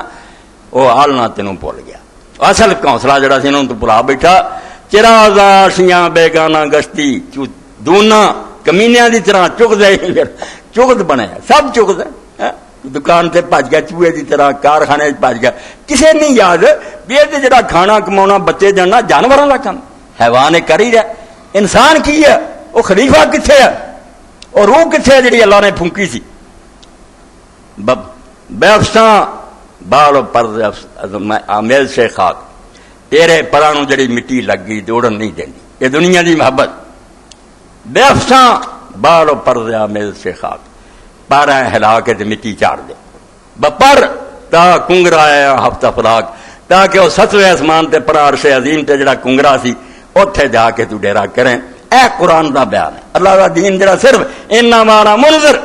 وہ حالنا تینوں بھول گیا. اصل قوصلہ جڑا سی انہوں تو بھلا بیٹھا. چرازاں آشیاں بیگانہ گشتی دونا کمینیاں دی طرح چک دے چگت بنے سب چگت دکان سے بج گیا چوہے کی طرح کارخانے بج گیا. کسی نہیں یاد بھی یہ جڑا کھانا کما بچے جاننا جانوروں کا کام حیوان کر ہی رہا. انسان کی ہے وہ خلیفہ کتنے ہے اور روح کتنے جی اللہ نے پھونکی سی. بےفساں بال پر آمیز سے خاک تیرے پرانوں جڑی مٹی لگ گئی دوڑن نہیں دینی. یہ دنیا دی محبت. بےفساں بال پر آمیز سے خاک پارا ہلا کے مٹی چاڑ دے بپر تا کنگرا آیا ہفتہ فلاک تاکہ وہ ستویں آسمان تے پر عرش عظیم تے جڑا کنگرا سی اوتھے جا کے تو ڈیرا کریں. اے قرآن دا بیان ہے. اللہ دا دین جڑا صرف انما منذر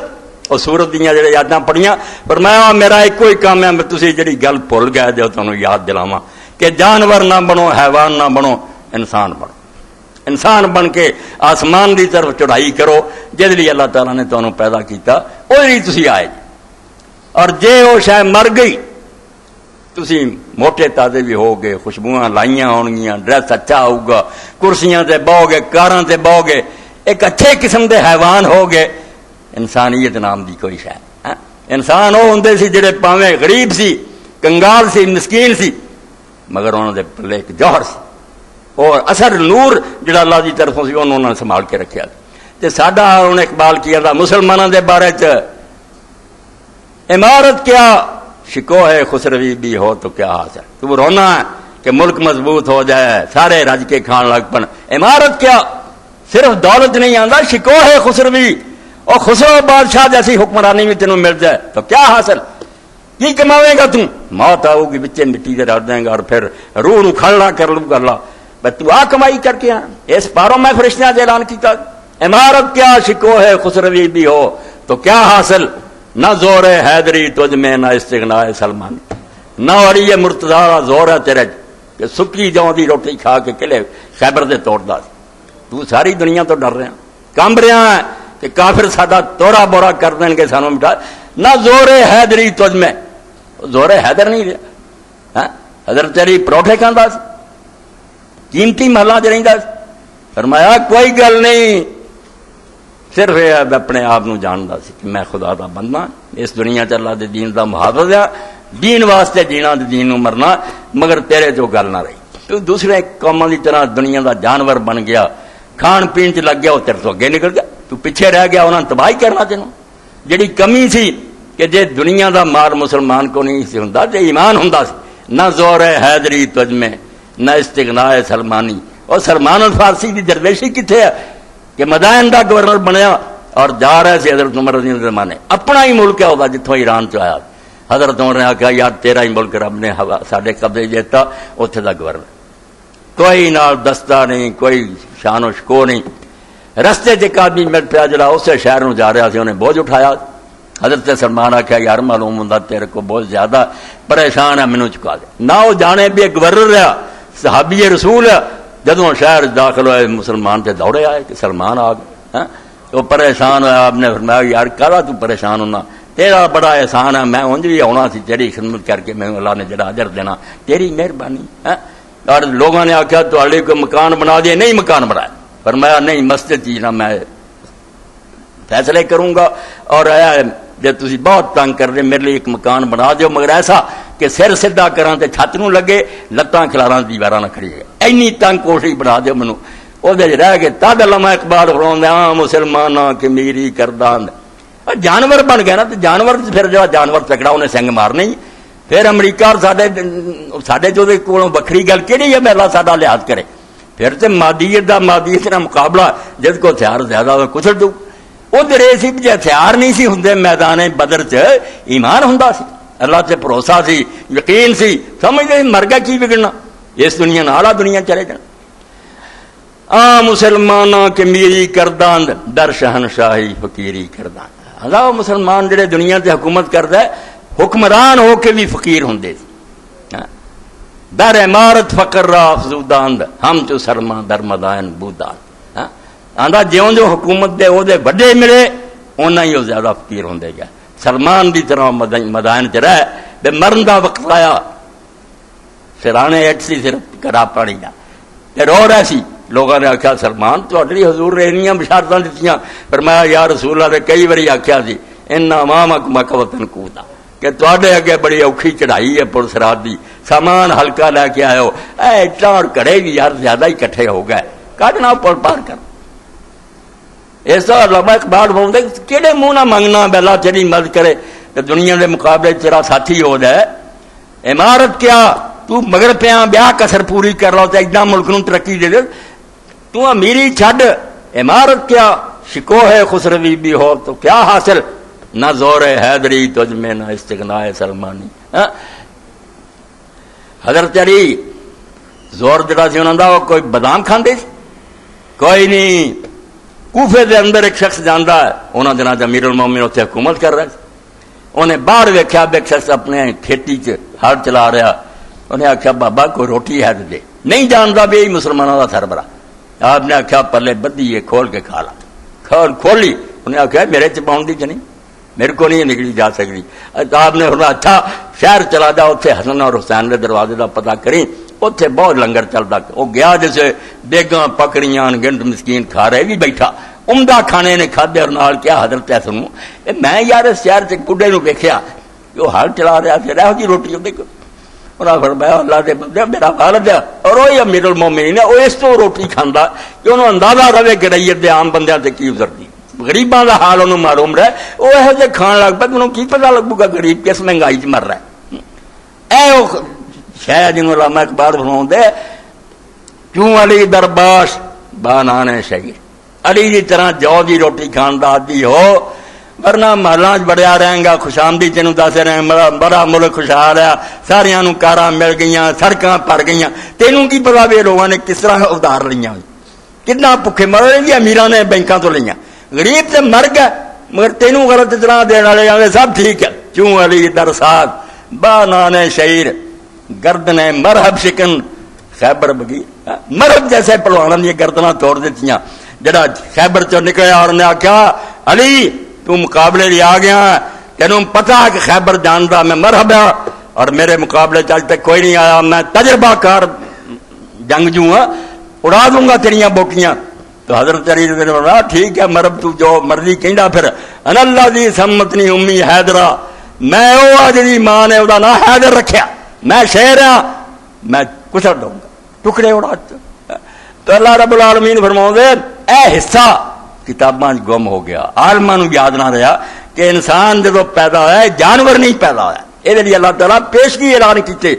وہ سورت دیاں جڑے یاداں پڑھیاں فرمایا میرا ایک ہی کام ہے تسی جڑی گل بھول گئے جو تانوں یاد دلاواں کہ جانور نہ بنو حیوان نہ بنو انسان بنو. انسان بن کے آسمان دی طرف چڑھائی کرو جس لیے اللہ تعالیٰ نے تانوں پیدا کیتا وہ لیے تسی آئے جی. اور جے وہ شاید مر گئی تسی موٹے تازے بھی ہو گے خوشبوئاں لائیاں ہون گیاں ڈریس اچھا ہوگا کرسیاں تے بہو گے کاراں تے بہو گے ایک اچھے قسم دے حیوان ہو گے. انسانیت نام دی کوئی شاید انسان وہ ہوں سی جڑے پاویں غریب سی کنگال سی مسکین سی مگر انہوں دے پلے ایک جوہر سی اور اثر نور جڑا اللہ دی طرفوں سی انہوں نے سنبھال کے رکھیا. تے ساڈا انہوں اقبال کیا تھا مسلمانوں دے بارے چ عمارت کیا شکو ہے خسروی بھی ہو تو کیا حاصل. تو رونا ہے کہ ملک مضبوط ہو جائے سارے رج کے کھان لگ پن. عمارت کیا صرف دولت نہیں آندا شکو ہے خسروی اور خسرو بادشاہ جیسی حکمرانی بھی تینوں مل جائے تو کیا حاصل. کی کماوے گا تم موت آؤ گی بچے مٹی سے ڈال دیں گا اور پھر روح نو کھڑنا کر لوں کر لا بس تو آ کمائی کر کے آ. اس پاروں میں فرشتیاں سے اعلان کیتا عمارت کیا شکو ہے خسروی بھی ہو تو کیا حاصل. نہ زور ہے حیدری تجھ میں نہ استغنا ہے سلمان نہ وڑی مرتضی زور ہے تیرے کہ سکی جاؤں دی روٹی کھا کے قلعے خیبر سے توڑدا. تو ساری دنیا تو ڈر رہا کمب رہا ہے کہ کافر ساڈا توڑا بورا کر دیں گے سانوں مٹا. نہ زور حیدری تجھ میں زور حیدر نہیں رہا حضرت تیری پروٹھے کھاندا سی قیمتی محلاں چ رہندا سی. فرمایا کوئی گل نہیں صرف یہ اپنے آپ نو جاندا سی کہ میں خدا دا بندہ اس دنیا چ اللہ دے دین دا محافظ ہے دین واسطے جینا دین نو مرنا مگر تیرے جو گل نہ رہی. تو دوسرے قوماں دی طرح دنیا دا جانور بن گیا کھان پین چ لگ گیا وہ تیرے تو اگے نکل گیا تو پیچھے رہ گیا انہاں تباہی کرنا تینوں. جڑی کمی سی کہ جے دنیا دا مال مسلمان کو نہیں سی ہوندا تے ایمان ہوندا سی. نہ زور ہے حیدری تجھ میں نہ استغنا ہے سلمانی. اور سلمان الفارسی دی درویشی کتنے ہے کہ مدائن دا گورنر بنیا اور جا رہے سی حضرت عمر رضی اللہ عنہ زمانے اپنا ہی ملک ہے ہوگا جتوں ایران چ آیا. حضرت عمر نے آخیا یار تیرا ہی ملک رب نے ساڈے قبضے دیتا اتنے دا گورنر کوئی نال دستہ نہیں کوئی شان و شکو نہیں. رستے چ ایک آدمی مل پیا جڑا اسے شہر نو جا رہا سی انہیں بوجھ اٹھایا. حضرت سلمان آخیا یار معلوم ہوں تیرے کو بہت زیادہ پریشان ہے مینو چکا دے. نہ وہ جانے بھی ایک گورنر رہا صحابی رسول ہے جدوں شہر داخل ہوئے مسلمان تے دوڑے آئے کہ سلمان آ گئے تو پریشان ہوا. آپ نے فرمایا یار کہا تو پریشان ہونا تیرا بڑا احسان ہے میں انج بھی آنا سی تیری خدمت کر کے میں اللہ نے جڑا اجر دینا تیری مہربانی. اور لوگوں نے آخیا تو کو مکان بنا دیا نہیں مکان بنایا. فرمایا نہیں مسجد جی نہ میں فیصلے کروں گا اور جب تھی بہت تنگ کر رہے میرے لیے ایک مکان بنا دیو مگر ایسا کہ سر سیدھا کراں تے چھت نوں لگے، لتاں کھلاراں دیواراں نہ کھڑی ہے، اینی تنگ کوٹھی بنا دیو مینوں وہ رہ گئے۔ تد علامہ اقبال فرماؤندے ہاں مسلماناں کہ میری کردان جانور بن گیا نا، تو جانور پھر جو جانور تکڑا انہیں سنگ مارنے ہی۔ پھر امریکہ اور ساڈے جو کولوں وکھری گل کہڑی ہے اللہ ساڈا لحاظ کرے، پھر تو مادیت کا مقابلہ جس کو ہتھیار زیادہ ہوئے کچل دو۔ ادھر یہ سی جی ہتھیار نہیں سی ہوں میدان بدر چ ایمان ہوں سی، اللہ سے بھروسہ سی، یقین سی، سمجھتے مر گیا کی بگڑنا، اس دنیا نالا دنیا چلے جانا۔ مسلمانوں کے میری کردان در شہنشاہی فقیری کردان۔ اللہ مسلمان جڑے دنیا تے حکومت کردا ہے حکمران ہو کے بھی فقیر ہوندے سی، در عمارت فقر را افزوداند ہم تو سرما در مدائن بودان۔ آندا جیوں جو حکومت دے او دے بڑے ملے اونا ہی وہ زیادہ فقیر ہوندے گیا۔ سلمان دی طرح مدائن چ رہ بے مرن دا وقت آیا، سرانے اٹ سی صرف کرا پانی دا تے رو رہا سی۔ لوگوں نے آخیا سلمان تہاڈی حضور نے انیاں بشارتاں دتیاں، فرمایا یا رسول اللہ نے کئی باری آخیا سی ان امامک مکوتن کوتا کہ تواڈے اگے بڑی اوکھی چڑھائی ہے پرسرات دی، سامان ہلکا لے کے آئے ہو، اٹاں اور کڑے بھی یار زیادہ ہی کٹھے ہو گئے، کڈنا پل پار کر۔ اس طرح علامہ اقبال بولتے کہڑے منہ نہ منگنا بیلا تیری مدد کرے تو دنیا کے مقابلے تیرا ساتھی ہو جائے۔ عمارت کیا تو مگر پیا بیاہ کسر پوری کر لو تو ایڈا ملک نو ترقی دے دے، تو امیری چھڈ عمارت کیا شکو ہے خسروی بھی ہو تو کیا حاصل، نہ زور حیدری تجھ میں نہ استغناء سلمانی۔ حضرت علی زور جڑا سی انہاں دا وہ کوئی بادام کھاندے سی کوئی نہیں۔ کوفے دے اندر ایک شخص جاندا ہے، انہاں دناں تے امیر المومنین اتنے حکومت کر رہا سی، انہیں باہر ویکھیا ایک شخص اپنے کھیتی چ ہل چلا رہا، انہیں آخیا بابا کوئی روٹی ہے تو دے، نہیں جانتا بھی یہی مسلمانوں کا سربراہ۔ آپ نے آخیا پلے بدھی ہے کھول کے کھا لا، کھولی، انہیں آخیا میرے چ پاؤں دی چ نہیں، میرے کو نہیں نکلی جا سکتی۔ آپ نے فرمایا اچھا شہر چلا جا، اتنے حسن اور حسین کے دروازے کا پتہ کریں، اتنے بہت لنگر چلتا۔ وہ گیا جیسے بیگاں پکڑیاں گنڈ مسکین کھا رہے بھی بیٹھا، عمدہ کھانے نے کھادے اور نال کیا حضرت ہے سنوں میں یار اس شہر سے بڈھے نو ویکھیا کہ وہ ہل چلا رہا پھر یہو جی روٹی دیکھو، انہاں فرمایا اللہ دے بندے میرا والد ہے اور وہی امیر المومنین ہے، وہ اس تو روٹی کھاندا کہ انہوں اندازہ رہے کہ ریت دے عام بندیاں تے کی گزرتی، غریباں دا حال انہوں معلوم رہے، وہ یہو جے کھان لگ پے انہوں کی پتہ لگو گا غریب کس مہنگائی چ مر رہا ہے۔ اے وہ شاید جنہوں علامہ اقبال فرماؤندے کیوں علی درباش بانانے شہیر، علی دی طرح جو دی روٹی کھان دا عادی ہو، ورنہ محلاں بڑیا رہیں گا، خوش آمدی تینوں دس رہے بڑا ملک خوشحال ہے، ساریاں نوں کاراں مل گئیاں، سڑکاں پر گئیاں، تینوں کی پتا بھی لوگوں نے کس طرح ادھار لیاں، کتنا بھکھے مر رہے ہیں، امیراں نے بینکاں تو لیاں، غریب تے مر گئے مگر تینوں غلط اطلاع دین والے آوے سب ٹھیک ہے۔ کیوں علی درساد بانانے شعیر گردن مرحب شکن خیبر بگی، مرحب جیسے پہلوانوں دی گردناں توڑ دتیاں، جڑا خیبر چوں نکلیا اور نے آخیا علی تو مقابلے لے آ گیا، تینوں پتا کہ خیبر جاندا میں مرحبا اور میرے مقابلے چل تک کوئی نہیں آیا، میں تجربہ کار جنگجو ہاں، اڑا دوں گا تیریاں بوٹیاں۔ تو حضرت علی نے فرمایا ٹھیک ہے مرب تو جو مرضی کہندا، پھر ان اللہ دی سمتنی امی حیدرہ، میں وہ جی ماں نے وہ نام حیدر رکھیا، میں شیر ہاں، میں کچل دوں گا ٹکڑے اڑا۔ تو اللہ رب العالمین فرماؤں دے اے حصہ کتاباں گم ہو گیا، عالماں نو یاد نہ رہا کہ انسان جدو پیدا ہوا ہے جانور نہیں پیدا ہوا، یہ لیے اللہ تعالیٰ پیشگی اعلان کیتے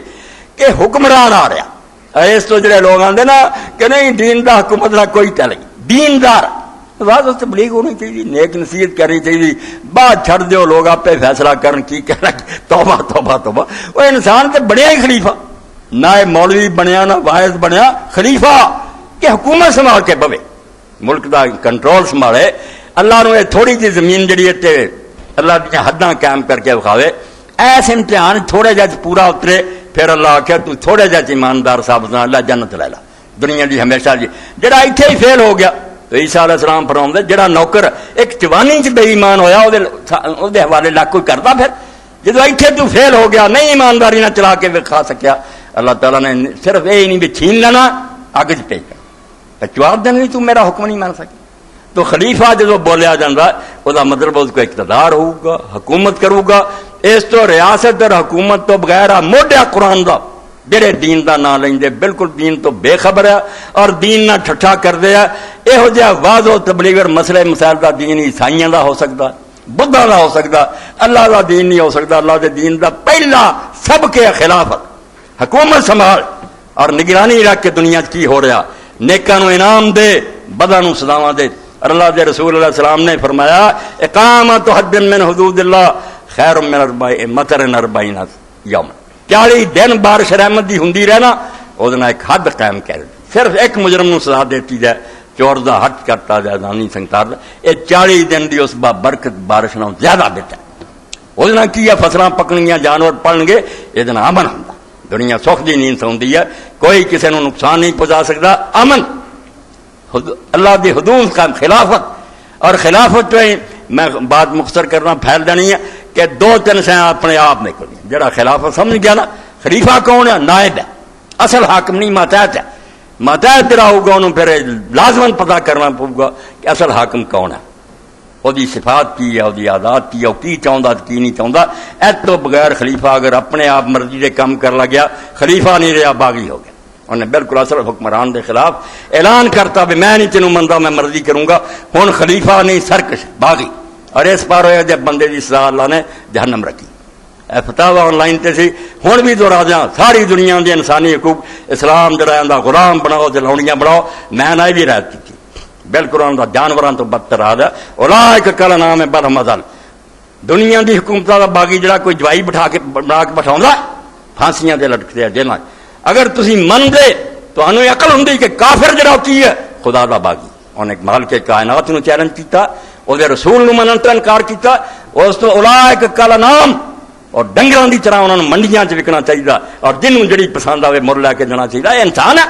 کہ حکمران آ رہا۔ اس تو جڑے لوگ آتے نا کہ نہیں دین دا حکومت نہ کوئی چلے، دیندار واضح تبلیغ ہونی چاہیے، نیک نصیحت کرنی چاہیے، بعد چھڑ دیو لوگ آپ پہ فیصلہ کرن کی کہنا، توبہ توبہ توبہ۔ وہ انسان تے بنیا ہی خلیفہ، نہ مولوی بنیا نہ واعظ بنیا، خلیفہ کہ حکومت سنبھال کے بوے، ملک دا کنٹرول سنبھالے۔ اللہ نو تھوڑی جی زمین جڑی ہے اللہ دی حداں قائم کر کے وکھاوے، ایس امتحان تھوڑے جہ پورا اترے، پھر اللہ آخیا تو تھوڑے جہ ایماندار صاحب اللہ جنت لے لا دنیا دی ہمیشہ جی۔ جڑا اتنے ہی فیل ہو گیا تو عیسیٰ علیہ السلام فرماؤندے جڑا نوکر ایک جوانی چ بے ایمان ہویا وہ حوالے لاکھ کوئی کرتا، پھر جدو اتنے تو فیل ہو گیا نہیں ایمانداری نہ چلا کے وکھا سکیا، اللہ تعالیٰ نے صرف یہ نہیں بھی چھین لینا اگ چ پیش کر جواب دینا تو میرا حکم نہیں مان سکے۔ تو خلیفہ جدو بولیا جاتا وہ مطلب اس کو اقتدار ہوگا، حکومت کروں گا، اس تو ریاست اور حکومت تو بغیر موڈیا قرآن دا جڑے دین دا نام لیندے بالکل دین تو بے خبر ہے اور دین نہ ٹھٹھا کردے ہے. یہو جہا واضح تبلیغ اور مسئلے مسائل دا دین عیسائیاں دا ہو سکتا، بدھا دا ہو سکتا، اللہ دا دین نہیں ہو سکتا. اللہ دے دین دا پہلا سب کے خلافت، حکومت سنبھال اور نگرانی رکھ کے دنیا کی ہو رہا، نیکاں نو انعام دے، بداں نو سزاواں دے. اور اللہ دے رسول علیہ السلام نے فرمایا اقامت حد من حدود اللہ خیر من مطر 40 یوم. 40 دن بارش رحمت دی ہوندی رہنا، وہ ایک حد قائم کر دی. صرف ایک مجرم نو سزا دیتی جائے، چور دا حٹ کرتا جائے، زانی سنگتار دا، یہ 40 دن دی اس با برکت بارش نو زیادہ بیٹا. وہ کی ہے فصلاں پکنگیاں، جانور پڑن گے، یہ امن ہوندا. دنیا سکھ دی نیند سوندی ہے، کوئی کسی نو نقصان نہیں پہنچا سکتا. امن اللہ دی حدود کا خلافت. اور خلافت میں بات مختصر کرنا پھیل دینی ہے کہ 2-3 شے اپنے آپ نہیں کرنی. جڑا خلافت سمجھ گیا نا، خلیفہ کون ہے؟ نائب ہے، اصل حاکم نہیں، ماتحت ہے. ماتحت جڑا ہوگا انہوں پھر لازماً پتہ کرنا پڑے گا کہ اصل حاکم کون ہے، وہ دی صفات کی ہے، وہ دی عادات کی ہے، وہ کی چاہتا کی نہیں چاہتا. اس تو بغیر خلیفہ اگر اپنے آپ مرضی دے کام کر لگیا، خلیفہ نہیں رہا، باغی ہو گیا. انہیں بالکل اصل حکمران دے خلاف اعلان کرتا بھی میں نہیں تینوں منتا، میں مرضی کروں گا. ہن خلیفہ نہیں، سرکش، باغی. اور اس پار ہوئے جب بندے دی سزا اللہ نے جہنم رکھی. فتاوی آن لائن تے سی، ہن بھی دوہرا دیاں، ساری دنیا دے انسانی حقوق اسلام جڑا آندا غلام بناؤ، جلاؤنیاں بناؤ. میں نہ بھی رعایت کی بالکل آندا جانوراں تو بدتر آد ہے. اولئک کل نام بل مزل. دنیا دی حکومتاں دا باغی جڑا کوئی جوائی بٹھا کے بنا کے بٹھاوندا، پھانسیاں تے لٹکدے جیلاں. اگر تسی من دے تو انہوں عقل ہوندی کہ کافر جڑا کی ہے خدا دا باغی. انہیں مالک کائنات نو چیلنج کیتا، او دے رسول نو منن تو انکار کیتا. اس تو اولئک کل نام، اور ڈنگراں دی طرح انہوں نے منڈیاں چ وکنا چاہیے، اور جنوں جڑی پسند آوے مر لے کے جانا چاہیے. یہ انسان ہے،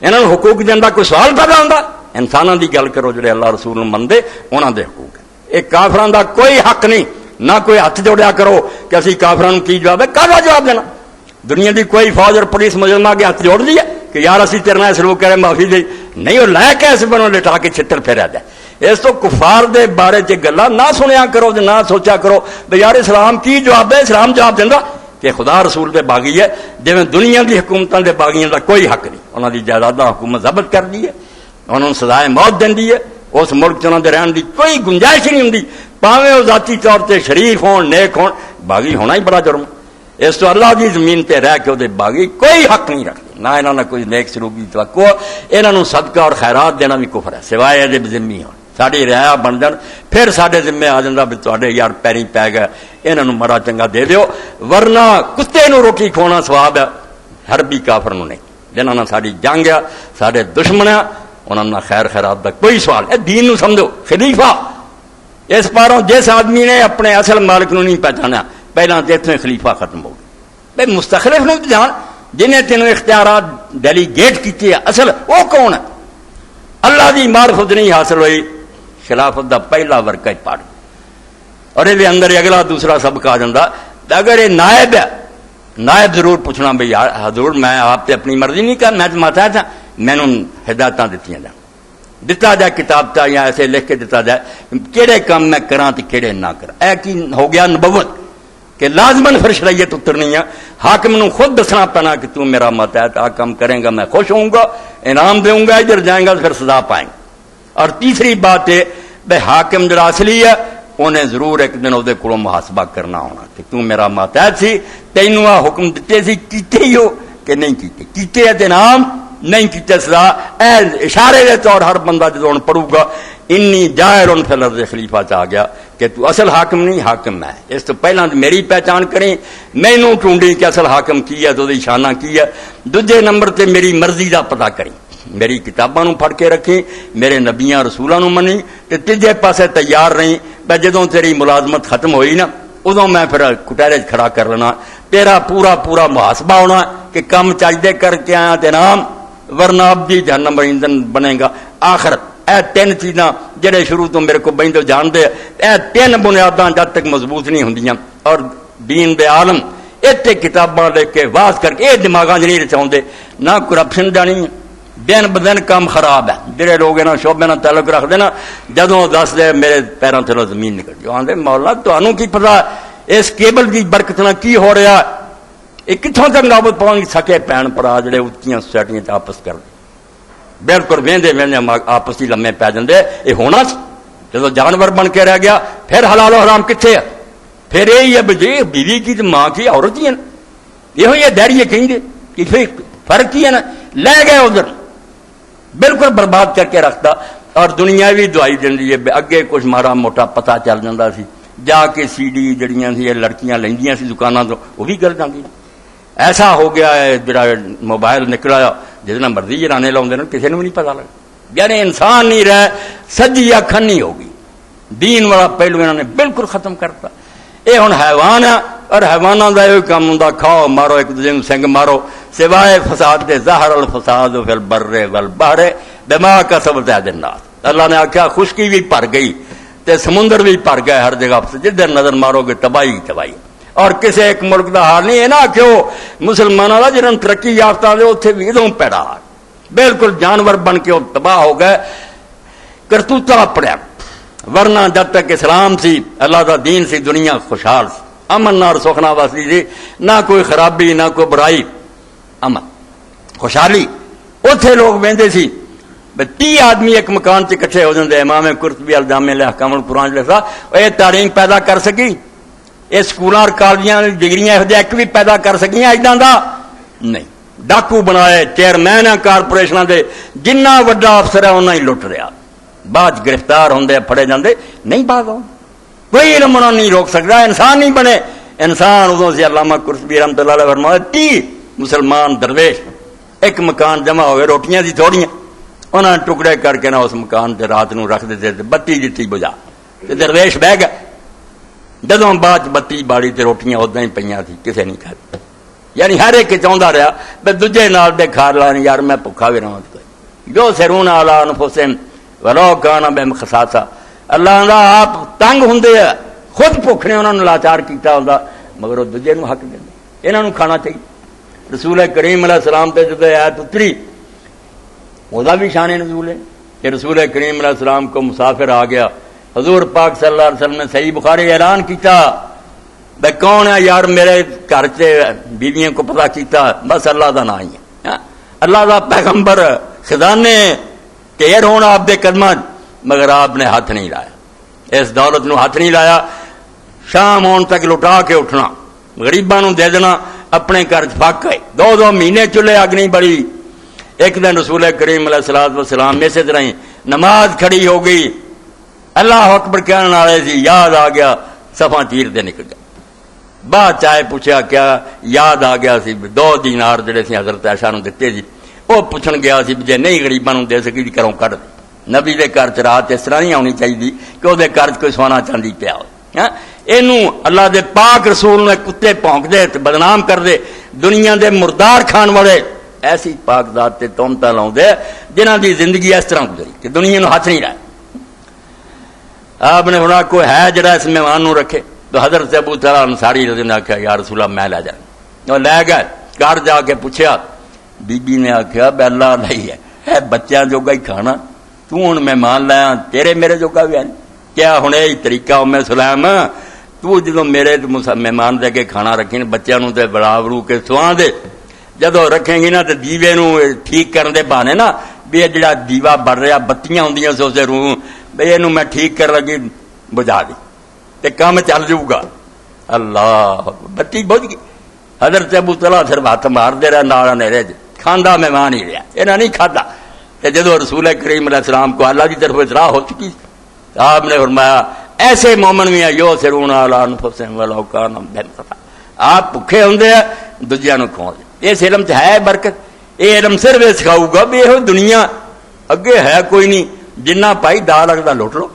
انہاں نوں حقوق دین دا کوئی سوال پیدا ہوندا؟ انساناں دی گل کرو جڑے اللہ رسول نو مندے، انہاں دے حقوق ہیں. یہ کافراں دا کوئی حق نہیں. نہ کوئی ہاتھ جوڑیا کرو کہ اسی کافراں نوں کی جواب ہے، کاہدا جواب دینا؟ دنیا دی کوئی فوج اور پولیس مجرم آ کے ہاتھ جوڑ دی ہے کہ یار اسی تیرے نال سلوک کرے معافی دے؟ نہیں، وہ لے کے اس بنوں لٹا کے چھتر پھیرا دے. اس تو کفار دے بارے چ گلاں نہ سنیا کرو، نہ سوچا کرو بھئی یار اسلام کی جواب ہے. اسلام جواب دیندا کہ خدا رسول دے باغی ہے، جویں دنیا دی حکومتاں دے باغیاں دا کوئی حق نہیں. انہاں دی جائیداداں حکومت ضبط کر دی ہے، انہاں نوں سزائے موت دیندی ہے. اس ملک چ انہاں دے رہن دی کوئی گنجائش نہیں ہوندی، پاویں وہ ذاتی طور تے شریف ہون، نیک ہون. باغی ہونا ہی بڑا جرم. اس تو اللہ دی زمین تے رہ کے وہ باغی کوئی حق نہیں رکھتے، نہ انہوں نے کوئی نیک سلوک کی توقع. انہوں صدقہ اور خیرات دینا بھی کفر ہے، سوائے یہ ذمہ ہو ساری رعایا بن جان، پھر سارے ذمے آ جاتا بھی تے یار پیری پی گئے، انہوں مڑا چنگا دے دیو. ورنہ کتے نو روٹی کھوانا سواب ہے، حربی کافر نو نہیں. جنہوں نے ساری جنگ ہے، سارے دشمن ہے، انہوں نے خیر خیرات کا کوئی سوال ہے. دین نو سمجھو. خلیفہ اس پاروں جس آدمی نے اپنے اصل مالک نو نہیں پہچانا، پہلا تو اتنے خلیفہ ختم ہو گئے. بھائی مستخلف نو جان جنہیں تینوں اختیارات ڈیلیگیٹ کیتے اصل وہ کون ہے؟ اللہ دی معرفت نہیں حاصل ہوئی، خلافت دا پہلا ورقہ پڑھ اور یہ اندر اگلا دوسرا سبق آ جاتا. اگر یہ نائب ہے، نائب ضرور پوچھنا بھائی حضور میں آپ تے اپنی مرضی نہیں کر، میں تو ماتا تھا، مینوں ہدایتاں دتیاں جان، دتا جائے کتاب تا یا ایسے لکھ کے دتا جائے کہڑے کام میں کراں تے کہڑے نہ کراں. اے کی ہو گیا نبوت کہ لازماً پھر شریعت اترنی ہے. حاکم نو خود دسنا پینا کہ تو میرا ماتحت آ کام کریں گا میں خوش ہوں گا، انعام دوں گا، ادھر جائیں گا پھر سزا پائیں گا. اور تیسری بات ہے بھائی حاکم جڑا اصلی ہے انہیں ضرور ایک دن وہ کو محاسبہ کرنا ہونا کہ تو میرا ماتحت سی، تینوں آ حکم دیتے سی، کیتے ہی ہو کہ نہیں کیتے، کیتے ہے انعام، نہیں کیتے سزا. اے اشارے دے طور ہر بندہ جدوں پڑھوں گا انی جائر فی الارض خلیفہ چ آ گیا کہ تو اصل حاکم نہیں، حاکم میں. اس تو پہلا میری پہچان کریں، مینوں ڈھونڈی کہ اصل حاکم کی ہے، تو شانہ کی ہے. دوجے نمبر تے میری مرضی دا پتہ کریں، میری کتاباں نو پڑھ کے رکھیں، میرے نبیاں رسولاں نو منی. تے تیجے پاسے تیار رہیں بھئی جدوں تیری ملازمت ختم ہوئی نا ادوں میں پھر کٹہرے کھڑا کر لینا، تیرا پورا محاسبہ ہونا کہ کم چاہیے کر کے آیا تے نام، ورنہ اب دی جہنم ایندھن بنے گا آخرت. اے تین چیزاں جڑے شروع تو میرے کو بہن تو جان دے، اے تین بنیاداں جب تک مضبوط نہیں ہوندیاں اور دین دے عالم اتنے کتاباں لے کے واز کر کے یہ دماغاں نہیں رچاؤندے، نہ کرپشن جانی دن بدن کام خراب ہے. جڑے لوگ انہاں شعبے نال تعلق رکھتے نا جدوں دس دے میرے پیروں تھلوں زمین نکل گئی، آندے مولا تانوں کی پتہ اس کیبل کی برکت نال کی ہو رہا ہے؟ یہ کتوں تک نوبت پہنچ سکے بھن بھرا جڑے اچھیاں سوسائٹیاں آپس کر بالکل وہدے آپس ہی لمے پی جاندے. یہ ہونا سی جب جانور بن کے رہ گیا پھر حلال و حرام کتنے ہے؟ پھر یہی ہے جی بیوی کی تو ماں کی عورت ہی ہے نا. یہ دہریے کہیں گے کہ پھر فرق ہی ہے نا. لے گئے ادھر بالکل برباد کر کے رکھتا. اور دنیاوی دوائی دینی ہے. اگے کچھ مارا موٹا پتا چل جاتا سی جا کے سی ڈی جڑیاں سی لڑکیاں لیندیاں سی دکانوں تو وہ بھی گل جاتی. ایسا ہو گیا ہے جڑا موبائل نکلا جس مرضی جرانے لاؤں کسی نے بھی نہیں پتا لگا. یعنی انسان نہیں رہا سجی اکھن نہیں ہوگی. دین والا پہلو انہوں نے بالکل ختم کرتا. یہ ہوں حیوان ہے اور حیوانوں کا یہ کام ہوں کھاؤ مارو ایک دوسرے کو سنگ مارو سوائے فساد دے ظاہر الفساد فی البر والبحر بما کسبت ایدی الناس. اللہ نے آخیا خشکی بھی بھر گئی تے سمندر بھی بھر گئے ہر جگہ جدھر نظر مارو گے تباہی تباہی. اور کسی ایک ملک کا حال نہیں ہے نا کہ وہ مسلمانوں کا جنہوں ترقی یافتہ اتنے بھی ادوں پیڑا بالکل جانور بن کے وہ تباہ ہو گئے کرتوتا اپڑیا. ورنہ جب تک اسلام سی اللہ کا دین سی دنیا خوشحال سی امن نال سکھنا وستی سی. نہ کوئی خرابی نہ کوئی برائی امن خوشحالی. اتنے لوگ بہتے سی 30 آدمی ایک مکان سے کٹھے ہو جاتے. امام قرطبی الجامع الاحکام القرآن لکھا یہ تعلیم پیدا کر سکی یہ سکول اور کالجیاں ڈگریاں ایک بھی پیدا کر سکیاں اجاں دا نہیں. ڈاکو بنائے چیئرمین ہے کارپوریشن دے جنہ وڈا افسر ہے انہیں ہی لٹ رہا. بعد گرفتار ہوندے پھڑے جاندے نہیں باغ کوئی علم انہوں نہیں روک سکتا. انسان نہیں بنے. انسان ادوں سے علامہ قرطبی رحمۃ اللہ علیہ فرمایا 30 مسلمان درویش ایک مکان جمع ہوئے روٹیاں دی تھوڑیاں انہوں نے ٹکڑے کر کے نہ اس مکان سے رات نو رکھ دیتے بتی جتی بجا درویش بہ گئے. جدوں بعد بتی باڑی تے روٹیاں اداں ہی پہ تھی کسے نہیں کھائی. یعنی ہر ایک چاہتا رہا بے دوجے نال دے کھا لا یار میں بھکھا بھی رہا جو سرون علی انفسہم ولو کان بہم خصاصہ. اللہ دا آپ تنگ ہوندے خود بھوک نے انہوں نے لاچار کیتا ہوندا مگر وہ دوجے نو حق دیندے انہاں نو کھانا چاہیے. رسول کریم علیہ السلام تے جدوں آیت اتری وہ بھی شان نزول ہے کہ رسول کریم علیہ السلام کو مسافر آ گیا. حضور پاک صلی اللہ علیہ وسلم نے صحیح بخاری اعلان کیتا بھائی کون ہے یار میرے گھر سے بیویوں کو پتا کیتا بس اللہ دا نام ہی ہے. اللہ دا پیغمبر خزانے ٹھیر ہونا آپ دے قدمات مگر آپ نے ہاتھ نہیں لایا اس دولت نو ہاتھ نہیں لایا. شام ہون تک لٹا کے اٹھنا غریباں نو دے دینا اپنے گھر پک گئے 2 مہینے چولہے اگ نہیں بڑی. ایک دن رسول کریم علیہ الصلوۃ والسلام اسی طرح ہی نماز کھڑی ہو گئی اللہ اکبر کہنے والے سی یاد آ گیا صفا چیر دے نکل گیا. بعد چائے پوچھا کیا یاد آ گیا سی 2 دینار جڑے سی حضرت عائشہ نو دتے سی وہ پوچھن گیا سی جے نہیں غریباں نو دے سکی گھروں کڈ دے. نبی دے گھر چ رات اس طرح نہیں آنی چاہیے کہ وہ گھر چ کوئی سونا چاندی پیا ہو. اللہ دے پاک رسول نے کتے پونک دے بدنام کر دے دنیا دے مردار کھان والے ایسی پاک ذات تے تہمتاں لاؤں دے جنہاں دی زندگی اس طرح گزری کہ دنیا نو ہاتھ نہیں لایا. آپ نے ہونا کوئی ہے جڑا اس مہمان نو رکھے تو حضرت ابو طلحہ انصاری رضی اللہ عنہ نے آخیا یا رسول اللہ میں لے جا. اور لے گئے گھر جا کے پوچھا بی بی نے آخیا بے اللہ نہیں ہے بچیاں جوگا ہی کھانا تو ہوں مہمان لایا تیرے میرے جوگا بھی ہے کیا ہوں یہی طریقہ ام سلیم تو جدو میرے مہمان دے کے کھانا رکھیں بچیاں نو تے بڑا برو کے سواں دے جدو رکھیں گی نا تو دیوے نو ٹھیک کرنے دے بہانے نا بھی جڑا دیوا بڑھ رہا بتیاں ہوندیاں سو سے روح بھئی یہ میں ٹھیک کر لگی بجا دی تے کام چل جاؤ گا. اللہ بتی بجھ گئی. حضرت ابو طلحہ پھر ہاتھ مار دے رہا نال نیرے کھانا مہمان ہی رہا یہ نہیں کھادا. جدو رسول کریم علیہ السلام کو اللہ کی طرف اطلاع ہو چکی آپ نے فرمایا ایسے مومن بھی ہیں یو سرون علی انفسہم ولو کان بہم خصاصہ. آپ بھکھے ہوندے دوجیاں نو کھواؤ. اس علم چ ہے برکت. یہ علم صرف یہ سکھاؤ گا بھی یہ دنیا اگے ہے کوئی نہیں جنہ پائی دا لگتا لٹ لو.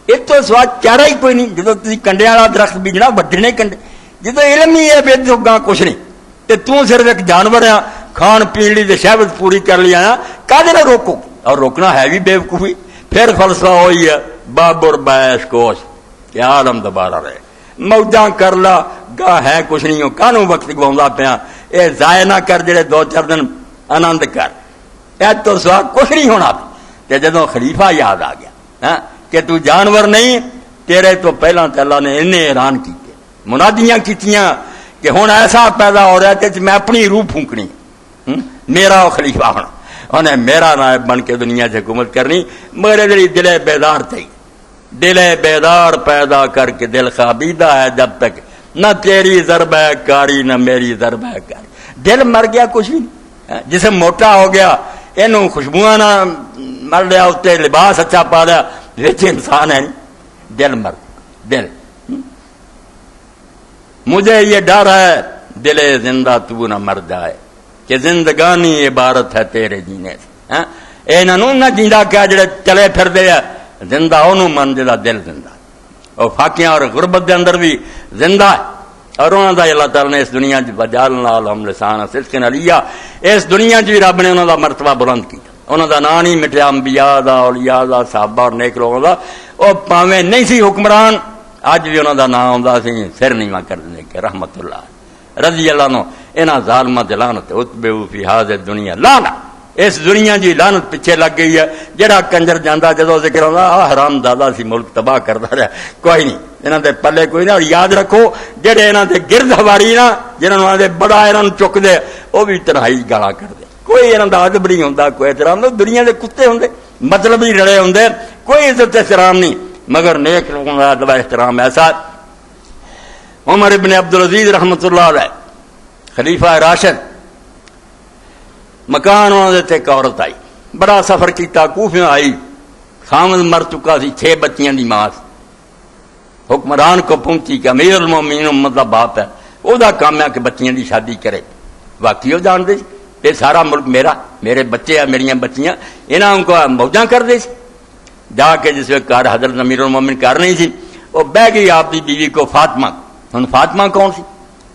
اس تو سوا چارہ ہی کوئی نہیں. جدو تھی کنڈیا والا درخت بیجنا وڈنے کنڈے جدو علم ہی ہے بے گاہ کچھ نہیں تو صرف ایک جانور ہے کھان پین لی شہوت پوری کر لی آیا کدے نہ روکو. اور روکنا ہے بھی بےوقوفی. پھر فلسفہ ہوئی ہے بابر بیش کوش کیا عالم دوبارہ رہے موجاں کر لا گاہ ہے کچھ نہیں ہو کانوں وقت گوا پیا یہ ضائع نہ کر جڑے 2-4 دن آنند کر یہ تو سوا کچھ نہیں ہونا. جدو خلیفہ یاد آ گیا کہ تو جانور نہیں تیرے تو پہلا اللہ نے انہیں اعلان کیتے منادیاں کیتیاں کہ ہن ایسا پیدا ہو رہا ہے کہ میں اپنی روح پھونکنی، میرا خلیفہ ہونا، انہیں میرا نائب بن کے دنیا سے حکومت کرنی، مگر جڑی دل بیدار تھی، دل بیدار پیدا کر کے دل خوابیدہ ہے جب تک، نہ تیری ضرب ہے کاری نہ میری ضرب ہے کاری، دل مر گیا کچھ بھی نہیں، جسم موٹا ہو گیا، اینوں خوشبوئاں نہ مر لیا، اتنے لباس اچھا پا لیا، وچ انسان ہے نہیں، دل مر دل۔ مجھے یہ ڈر ہے دل زندہ تو نہ مر جائے کہ زندگانی عبارت ہے تیرے جینے سے، انہوں نہ جیندا کیا جڑے چلے پھر دے زندہ انہوں من جدا دل زندہ، اور فاقیاں اور غربت دے اندر بھی زندہ ہے، اور انہوں دا اللہ تعالیٰ نے اس دنیا وجعلنا لہم لسان صدق علیہ، اس دنیا بھی رب نے انہوں دا مرتبہ بلند کیا، انہوں دا نام نہیں مٹیا، انبیاء دا، اولیاء دا، صحابہ اور نیک لوگوں دا، وہ پاویں نہیں سی حکمران، اج بھی انہوں دا نام آندا سی سر نہیں کر دے کہ رحمت اللہ رضی اللہ عنہ، انہاں ظالماں تے لعنت، اتبعوا فی ہذہ الدنیا لعنت، اس دنیا جی لعنت پیچھے لگ گئی ہے، جڑا کنجر جاندا جدوں ذکر ہوندا حرام دادا سی ملک تباہ کردا رہا، کوئی نہیں انہاں دے پلے کوئی نہ، اور یاد رکھو جڑے انہاں دے گرد ہواری نا، جنہاں انہاں دے بڑا انہاں چک دے، او بھی تنہائی گالاں کر دے، کوئی انہاں دا ادب نہیں ہوندا، کوئی احترام نہیں، دنیا دے کتے ہوندے، مطلب ہی رڑے ہوندے، کوئی عزت احترام نہیں، مگر نیک لوگوں کا ادب احترام ایسا۔ عمر ابن عبدالعزیز رحمۃ اللہ علیہ خلیفہ راشد، مکان انہوں نے ایک عورت آئی، بڑا سفر کیتا، کوفیوں آئی، خامد مر چکا سی، 6 بچیاں دی ماں، حکمران کو پہنچی کہ امیر المومنین امت دا باپ ہے، وہ دا کام ہے کہ بچیاں دی شادی کرے، واقعی وہ جان دے یہ سارا ملک میرا، میرے بچے ہیں، میریاں بچیاں، انہاں کو موجاں کر دے، جا کے جس وقت کار حضرت امیر المومنین کر نہیں سی، وہ بہ گئی آپ کی بیوی کو فاطمہ، ہن فاطمہ کون سی؟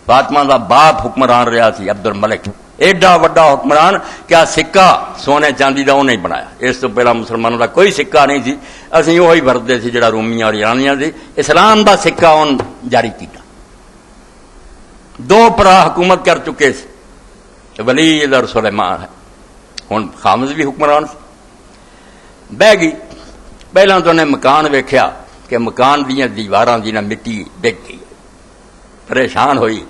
فاطمہ دا باپ حکمران رہا سی عبد الملک، ایڈا وڈا حکمران، کیا سکہ سونے چاندی دا وہ نہیں بنایا، اس تو پہلا مسلمانوں دا کوئی سکہ نہیں سی، اسی وہی ورتے سی جڑا رومیاں اور ایرانیاں سی، اسلام دا سکہ ان جاری کیتا۔ 2 پرا حکومت کر چکے سی، ولید اور سلیمان ہے، ہن خامد بھی حکمران سی، بہ گئی، پہلا تو نے مکان ویکھیا کہ مکان دیاں دیواراں دی نہ مٹی ڈگ گئی، پریشان ہوئی،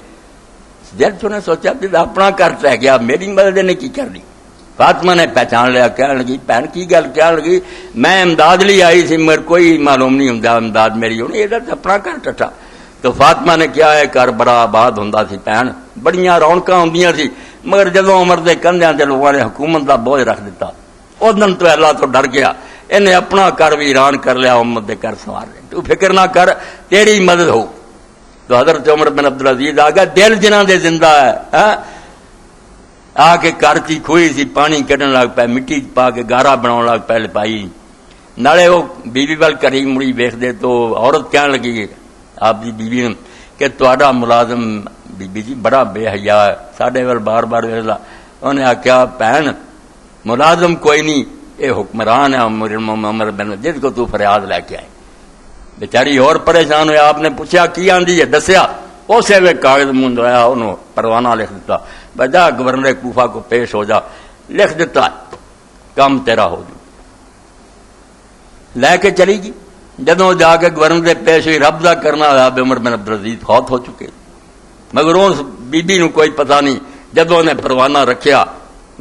جب تو نے سوچا کہ اپنا گھر رہ گیا، میری مدد نے کی کرنی، فاطمہ نے پہچان لیا، کہنے لگی بہن کی گل، کہنے لگی میں امداد لی آئی سی، مگر کوئی معلوم نہیں ہوں امداد میری ہونی، ادھر اپنا گھر ٹٹا، تو فاطمہ نے کیا ہے گھر بڑا آباد ہوندا سی، بہن بڑیاں رونقاں ہوندیاں سی، مگر جدوں عمر دے کندھیاں تے لوگوں نے حکومت دا بوجھ رکھ دیتا، اس دن تو اللہ تو ڈر گیا، انہیں اپنا گھر ویران کر لیا، امت دے گھر سوار لے، تو فکر نہ کر تیری مدد ہو۔ تو حضرت عمر بن عبدالعزیز آ گیا، دل جنہاں دے زندہ ہے، آ کے گھر کی کھوئی سی، پانی کڈن لگ پے، مٹی پا کے گارا بناؤ لگ پے، پائی نالے وہ بیوی وال کری مڑی ویخ دے، تو عورت کہنے لگی آپ دی بیوی نے کہ تہاڈا ملازم بی بی جی بڑا بے حیا ہے، ساڈے وال بار بار ویخدا، انہیں آخیا بہن ملازم کوئی نہیں، یہ حکمران ہے عمر بن جس کو تو فریاد لے کے آئے، بیچاری اور پریشان ہویا، آپ نے پوچھا کی آندی ہے، دسیا، اسے وے کاغذ منڈوایا، انہوں پروانہ لکھ دیتا، بجا گورنر کوفہ کو پیش ہو جا، لکھ دیتا کام تیرا ہو جائے، لے کے چلی گی، جدوں جا کے گورنر پیش ہوئی، رب دا کرنا ہوا، عمر بن عبدالعزیز فوت ہو چکے، مگر اس بی بی نو کوئی پتہ نہیں، جدوں نے پروانہ رکھیا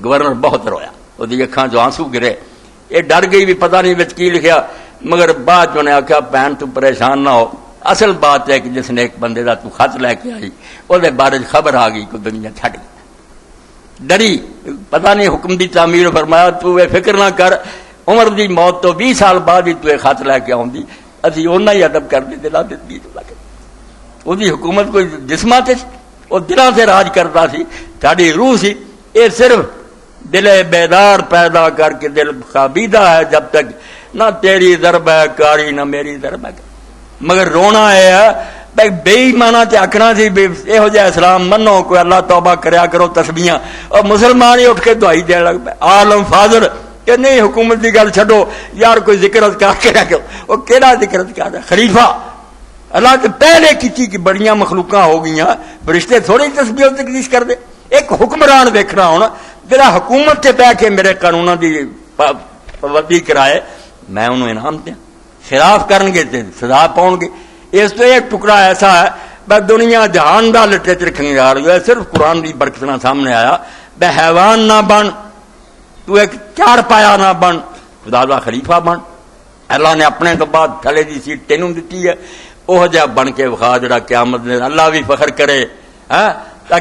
گورنر بہت رویا، وہ اکھاں جو آنسو گرے، یہ ڈر گئی بھی پتہ نہیں وچ کی لکھیا، مگر بعد چ نے آخیا بہن تو پریشان نہ ہو، اصل بات ہے کہ جس نے ایک بندے دا تو خط لے کے آئی، وہ بارے خبر آ گئی کہ دنیا چھڈ گئی، ڈری، پتہ نہیں حکم دی تعمیر، فرمایا تو فکر نہ کر، عمر دی موت تو 20 سال بعد ہی تو خط لے کے آؤں، اسی اُنہ ہی ادب کر دے لا دیتی، وہ حکومت کوئی جسمات وہ دلوں سے راج کرتا سی، ساری روح سی، یہ صرف دل بیدار پیدا کر کے دل خوابیدہ ہے جب تک، نہ تیری ضرب ہے کاری نہ میری ضرب ہے، مگر رونا ہے بھائی بے ایمانہ تے آکھنا سی یہو جہا اسلام منو، کوئی اللہ توبہ کریا کرو تسبیحاں، اور مسلمان ہی اٹھ کے دعائی دین لگ پے، عالم فاضل کہ نہیں حکومت کی گل چھڈو یار، کوئی ذکر اذکار کریا کرو، وہ کیڑا ذکر اذکار ہے، خلیفہ اللہ کے پہلے کیتی کہ بڑیاں مخلوقاں ہو گئیاں، فرشتے تھوڑی تسبیح و تقدیس کر دے، ایک حکمران دیکھنا ہونا جڑا حکومت سے بہ کے میرے قانوناں دی پابندی کرائے، میں انہوں انعام دیا، خلاف کرن گے تے سزا پاؤں گے، اس تو ایک ٹکڑا ایسا ہے بس دنیا جہان دا لٹریچر کھنگار گیا، صرف قرآن کی برکت نہ سامنے آیا، بے حیوان نہ بن، تو ایک چار پایا نہ بن، خدا دا خلیفہ بن، اللہ نے اپنے تو بعد تھلے دی سیٹ تینوں دیتی ہے، وہ جا بن کے وکھا جڑا قیامت نے اللہ بھی فخر کرے۔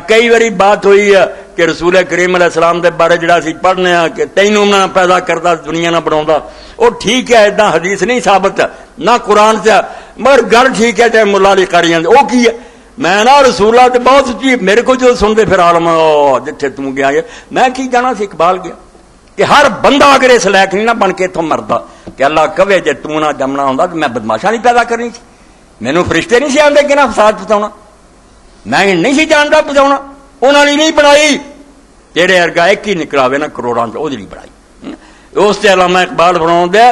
کئی باری بات ہوئی ہے کہ رسول کریم علیہ السلام دے بارے جڑا سی پڑھنے ہیں کہ تینوں نہ پیدا کرتا دنیا نہ بناؤں، وہ ٹھیک ہے، اتنا حدیث نہیں ثابت نہ قرآن سے، مگر گل ٹھیک ہے چاہے ملا علی قاریاں وہ کی ہے، میں نا رسول اللہ تے بہت سچی، میرے کو جو سنتے پھر عالم جتھے تم گیا ہے، میں کی جانا سی اقبال گیا کہ ہر بندہ اگر اس لائق نہیں نہ بن کے اتوں مردا کہ اللہ کہے جے تو نہ جمنا ہوندا تو میں بدماشاں نہیں پیدا کرنی سی، مینوں فرشتے نہیں سی آندے کہ نہ فساد پتاؤنا، میں نہیں سی جانتا پتاؤنا، انہوں نے نہیں بنائی، تیرے ارگا ایک ہی نکلاوے نا کروڑاں چ وہ بنائی۔ اس سے علامہ اقبال بناؤں دے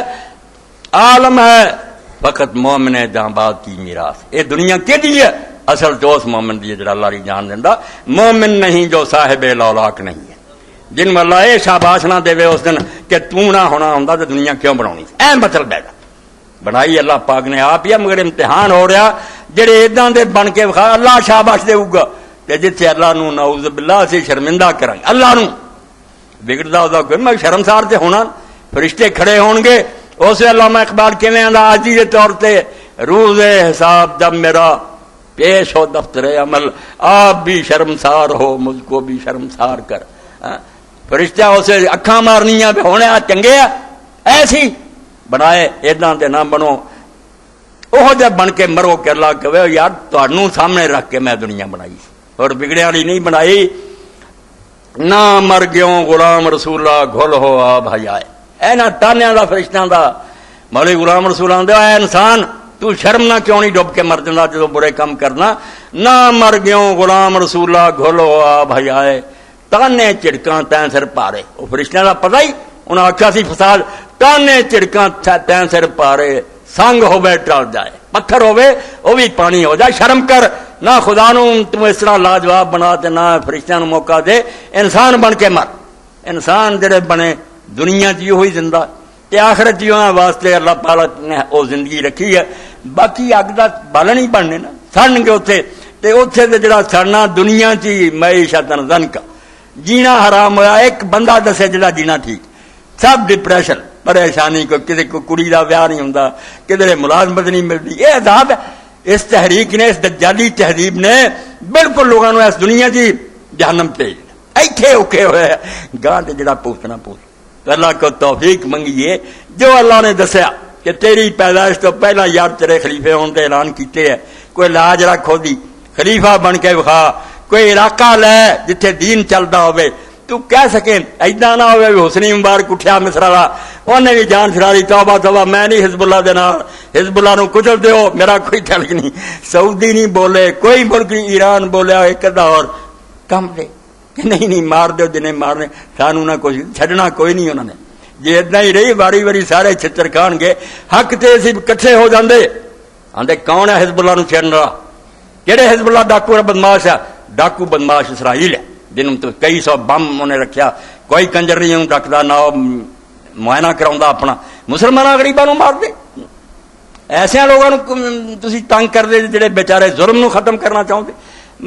عالم ہے فقط مومن جہاں باد کی میراث، یہ دنیا کہ دی ہے اصل جو اس مومن دی جڑا اللہ ری جان دینا، مومن نہیں جو صاحب لولاک نہیں ہے، جن میں اللہ یہ شاباش نہ دے اس دن کہ تو نہ ہونا ہوں تو دنیا کیوں بناونی اہم مطلب ہے بنائی اللہ پاک نے آپ ہی، مگر امتحان ہو رہا جڑے اداں دے بن کے وکھا اللہ شاباش دے گا، تے جتھے اللہ نو نعوذ باللہ سے شرمندہ کریں اللہ نو بگڑدا ہودا کوئی، میں شرمسار تے ہونا، فرشتے کھڑے ہون گے، اس علامہ اقبال کیویں آندا عاجزی دے طور تے روز حساب جب میرا پیش ہو دفتر عمل، آپ بھی شرمسار ہو مجھ کو بھی شرمسار کر، فرشتہ اسے اکھاں مارنیاں پہ ہونے چنگے ایسی بنائے، اداں دے نہ بنو، وہ جب بن کے مرو کہ اللہ کہے یار تانوں سامنے رکھ کے میں دنیا بنائی اور بگڑے والی نہیں بنائی، نہ مر گیوں غلام رسول اللہ گھل ہو آ بھائی آئے، اے نہ تانیاں دا فرشتیاں دا مولوی غلام رسول اللہ دے اے انسان تو شرم نہ کیوں نہیں ڈوب کے مر جانا جدو برے کام کرنا، نہ مر گیوں غلام رسول اللہ گھل ہو آ بھائی آئے، تانے چڑکاں تین سر پارے، وہ فرشتیاں دا پتہ ہی انہاں آکھیا سی فساد، تانے چڑکاں تین سر پارے، سنگ ہوے ٹل جائے، پتھر ہوے وہ بھی پانی ہو جائے، شرم کر، نہ خدا نو تم اس طرح لاجواب بنا تے نہ فرشتیاں نو موقع دے، انسان بن کے مر، انسان جڑے بنے دنیا چ ہوئی زندہ تے آخرت جیوں واسطے اللہ پاک نے وہ زندگی رکھی ہے، باقی اگ دا بالن ہی بننے نا سڑن گے اتنے، تے اتنے تے جڑا سڑنا دنیا چ معیشت زن کا جینا حرام ہوا، ایک بندہ دسے جڑا جینا ٹھیک، سب ڈپریشن پریشانی، کوئی کسی کو کڑی دا ویاہ نہیں ہوندا، کدھر ملازمت نہیں ملتی، یہ عذاب ہے، اس تحریک نے اس دجالی تہذیب نے بالکل لوگوں نے اس دنیا کی جہنم بھیج دیا، ایتھے اوکھے ہوئے گاہ تے جڑا پوچھنا پوچھ، اللہ کو توفیق منگیے جو اللہ نے دسیا کہ تیری پیدائش تو پہلا یار تیرے خلیفے ہونے دے اعلان کیتے ہے، کوئی لاج رکھو دی خلیفہ بن کے وکھا، کوئی علاقہ لے جتھے دین چلتا ہوئے، تو کہہ سکیں ایداں نہ ہوئے حسنی مبارک اٹھیا مصر والا، انہیں بھی جان چھڑالی توبہ توبہ میں نہیں حزب اللہ دے نال، حزب اللہ نو کچل دیو میرا کوئی تعلق نہیں، سعودی نہیں بولے، کوئی ملک نہیں، ایران بولیا ایک ادا اور کم دے کہ نہیں مار دیو جنہیں مارنے، سانو نہ کچھ چھڈنا کوئی نہیں، انہوں نے جی اتنا ہی رہی واری واری سارے چھتر کھان گے، حق تے اسی کٹھے ہو جاندے، آندے کون ہے حزب اللہ نو چھڈن والا، کہڑے حزب اللہ ڈاکو بدماش ہے، ڈاکو بدماش اسرائیل ہے جنہوں تو کئی سو بم انہیں رکھیا، کوئی کنجر نہیں ہوں ڈکدا نہ معائنہ کراؤندا اپنا، مسلمانوں غریباں نو مار دے، ایسے لوگوں تسی تنگ کر دے جڑے بیچارے ظلم نو ختم کرنا چاہتے،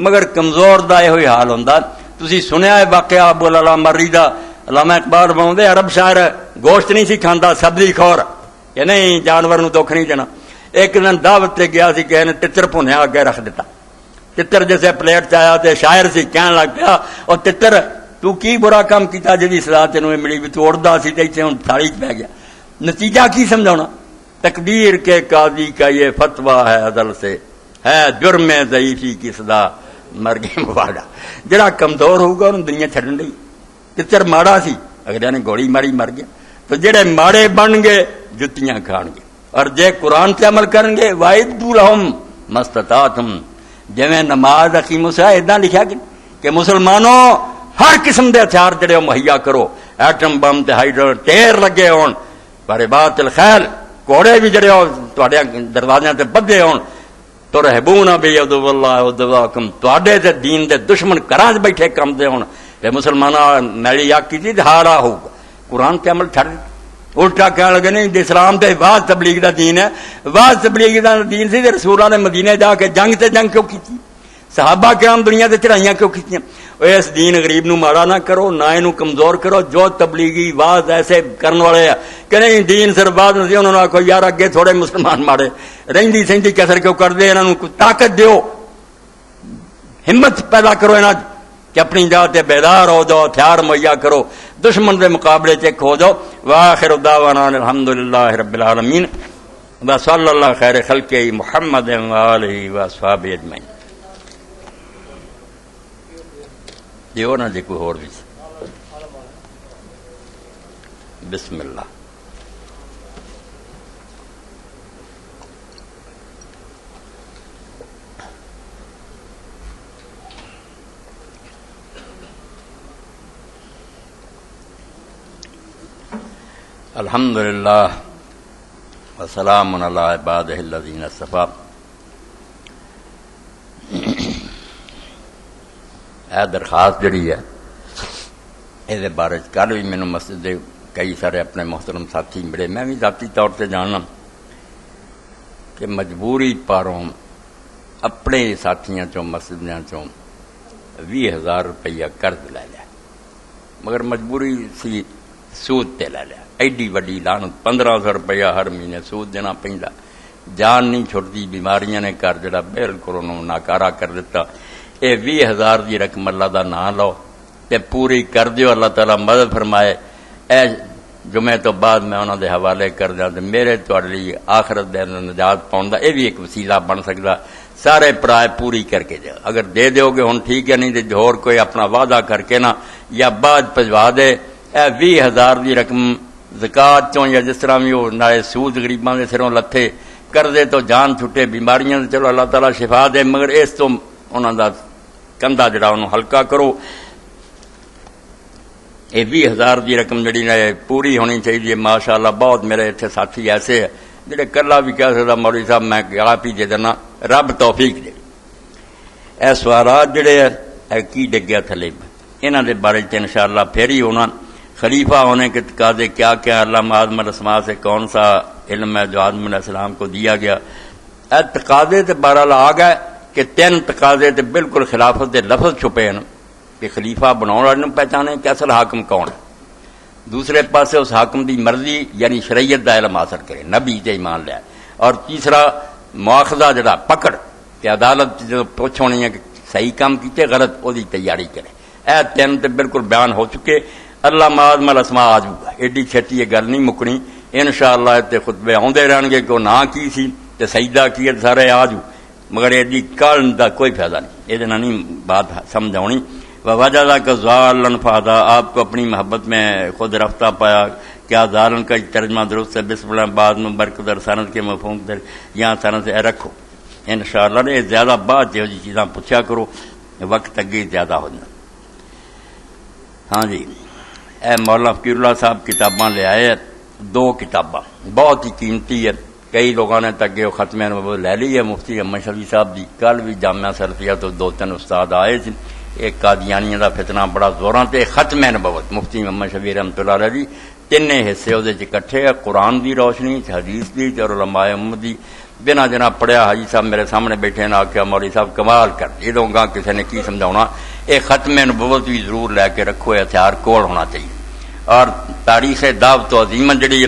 مگر کمزور دا یہ حال ہوندا، تسی سنیا ہے واقعہ ابو العلا مری دا، علامہ اقبال بناؤندے عرب شاعر گوشت نہیں سی کھاندا، سبزی خور کہ نہیں جانور نو دکھ نہیں دینا، ایک دن دعوت تے گیا سی کہ تتر بھنیا اگے رکھ دیتا، تتر جیسے پلیٹ آیا تے شاعر سی کہن لگ پیا اور تتر تو کی برا کام کیتا جی سزا تینوں ملی بھی تو اڑدا سی تے ایتھے ہن تھالی چ پی گیا، نتیجہ کی سمجھانا، تقدیر کے قاضی کا یہ فتویٰ ہے عدل سے، ہے جرم ضعیفی کی سزا مر گئے مواڑا، جڑا کمزور ہوگا انہوں دنیا چھڈن دی، تتر ماڑا سی اگلے نے گولی ماری مر گیا، تو جڑے ماڑے بن گے جتیاں کھان گے، اور جے قرآن سے عمل کریں گے وَإِدُّوا لَهُمْ مَا اسْتَطَعْتُمْ، جویں نماز حکیم سے ادا لکھا کہ مسلمانوں ہر قسم دے ہتھیار جڑے مہیا کرو، ایٹم بم تے ہائیڈرو ٹیر لگے ہون، باربات الخیل کوڑے بھی جڑے تواڈے دروازیاں تے بدھے ہون، ترہبون بعدو اللہ عدواکم، تواڈے تے دین دے دشمن گھراں وچ بیٹھے کم دے ہون، تے مسلماناں میری آکی دی ہارا ہوگا، قرآن تے عمل چھڑ الٹا کہنے لگے نہیں اسلام تے واز تبلیغ دا دین ہے، واز تبلیغ دا دین سی تے رسولاں نے مدینے جا کے جنگ تے جنگ کیوں کی؟ صحابہ کرام دنیا تے چڑھائیاں کیوں کیتیاں؟ اس دین غریب نو ماڑا نہ کرو، نہ اینو کمزور کرو. جو تبلیغی واز ایسے کرن والے ہیں کہ نہیں دین صرف بعد نہیں، انہوں نے آخو یار اگے تھوڑے مسلمان ماڑے رہندی سہندی کسر کیوں کر دے، انہاں نو طاقت دیو، ہمت پیدا کرو انہاں کہ اپنی جگہ تے بیدار ہو جاؤ، ہتھیار مہیا کرو، دشمن دے مقابلے چ ہو جاؤ. واخر دعوانا الحمدللہ رب العالمین وصلی اللہ خیر خلق محمد وآلہ وصحبہ اجمعین. دیو نا جی کوئی اور بھی بسم اللہ. الحمدللہ وسلام علی عبادہ الذین اصطفیٰ. اے درخواست جڑی ہے یہ بارے کل بھی مینوں مسجد دے کئی سارے اپنے محترم ساتھی ملے، میں بھی ذاتی طور سے جاننا کہ مجبوری پاروں اپنے ساتھیاں چوں مسجدیاں چوں 20,000 روپیہ قرض لے لیا، مگر مجبوری سی سود تے لے لیا. ایڈی وڈی لعنت، 1500 روپیہ ہر مہینے سود دینا پیندا، جان نہیں چھٹتی، بیماریاں نے کر جڑا بالکل انہوں ناکارا کر دیتا. اے 20,000 دی رقم اللہ دا نام لو تے پوری کر دیو، اللہ تعالیٰ مدد فرمائے. اے جمعے تو بعد میں انہوں دے حوالے کر دیا تے میرے تواڈے لئی آخرت دے نجات پاؤں دا اے بھی ایک وسیلہ بن سکدا. سارے پرائے پوری کر کے جاؤ، اگر دے دیو گے ہن ٹھیک ہے، نہیں تے ہور کوئی اپنا وعدہ کر کے نہ یا بعد پجوا دے. اے 20,000 دی رقم زکات چوں یا جس طرح بھی ہو نہ سود غریباں دے سروں لتھے کر دے تو جان چھٹے، بیماریاں چلو اللہ تعالیٰ شفا دے، مگر اس تو انہاں دا کندھا جڑا انہوں ہلکا کرو. یہ 20,000 دی رقم جڑی نا پوری ہونی چاہیے. ماشاءاللہ بہت میرے اتنے ساتھی ایسے ہیں جڑے کلا بھی کہہ سکتا مولوی صاحب میں آپ ہی دے دینا، رب توفیق دے. اے سوالات جڑے ہے کی ڈگیا تھلے انہاں دے بارے چ انشاءاللہ پھر ہی ہونا. خلیفہ ہونے کے تقاضے کیا کیا، علامہ آدم الاسماء سے کون سا علم ہے جو آدم علیہ السلام کو دیا گیا. اے تقاضے تے بہرحال آ گئے کہ 3 تقاضے تے بالکل خلافت دے لفظ چھپے ہیں کہ خلیفہ بناؤ والے نوں پہچانے کہ اصل حاکم کون ہے. دوسرے پاسے اس حاکم دی مرضی یعنی شریعت دا علم حاصل کرے، نبی تے ایمان لے. اور تیسرا مواخذہ جڑا پکڑ کہ عدالت جو پوچھ ہونی ہے کہ صحیح کام کیتے غلط او دی تیاری کرے. اے 3 تے بالکل بیان ہو چکے. اللہ معاذ الاسماء آ جائے، ایڈی چھٹی یہ گل نہیں مکنی. انشاءاللہ تے خطبے آندے رہن گے کہ وہ نہ کی سی تے سجدہ کیے سارے آ جاؤ، مگر ایڈی کال دا کوئی فائدہ نہیں، یہ نہیں بات سمجھ آنی. وجہ کا ضالن فہدا، آپ کو اپنی محبت میں خود رفتہ پایا. کیا ضالن کا ترجمہ درست ہے؟ بسم اللہ بعد میں برقدر سند کے مفہوم در یہاں سند سے رکھو انشاءاللہ. نے زیادہ بات جو چیزاں پوچھا کرو، وقت اگے زیادہ ہو جائے. ہاں جی، اے مولانا فقیر اللہ صاحب کتاباں لے آئے، 2 کتاباں بہت ہی قیمتی ہے. کئی لوگوں نے تک وہ ختم نبوت لے لی ہے مفتی احمد شفیع صاحب دی. کل بھی جامعہ سلفیہ تو 2-3 استاد آئے تھے. ایک قادیانیہ دا فتنہ بڑا زوراں تے ختم نبوت مفتی محمد شفیع رحمۃ اللہ علیہ دی 3 حصے وہ اکٹھے ہے، قرآن دی روشنی، حدیث دی اور علماء امت دی. بنا جنا پڑھیا حاجی صاحب میرے سامنے بیٹھے نے آخیا مولوی صاحب کمال کر یہ دوں گا کسی نے کی سمجھاؤنا. یہ ختم نبوت بھی ضرور لے کے رکھو، ہتھیار کول ہونا چاہیے. اور تاریخ دعوت و عظیمت جڑی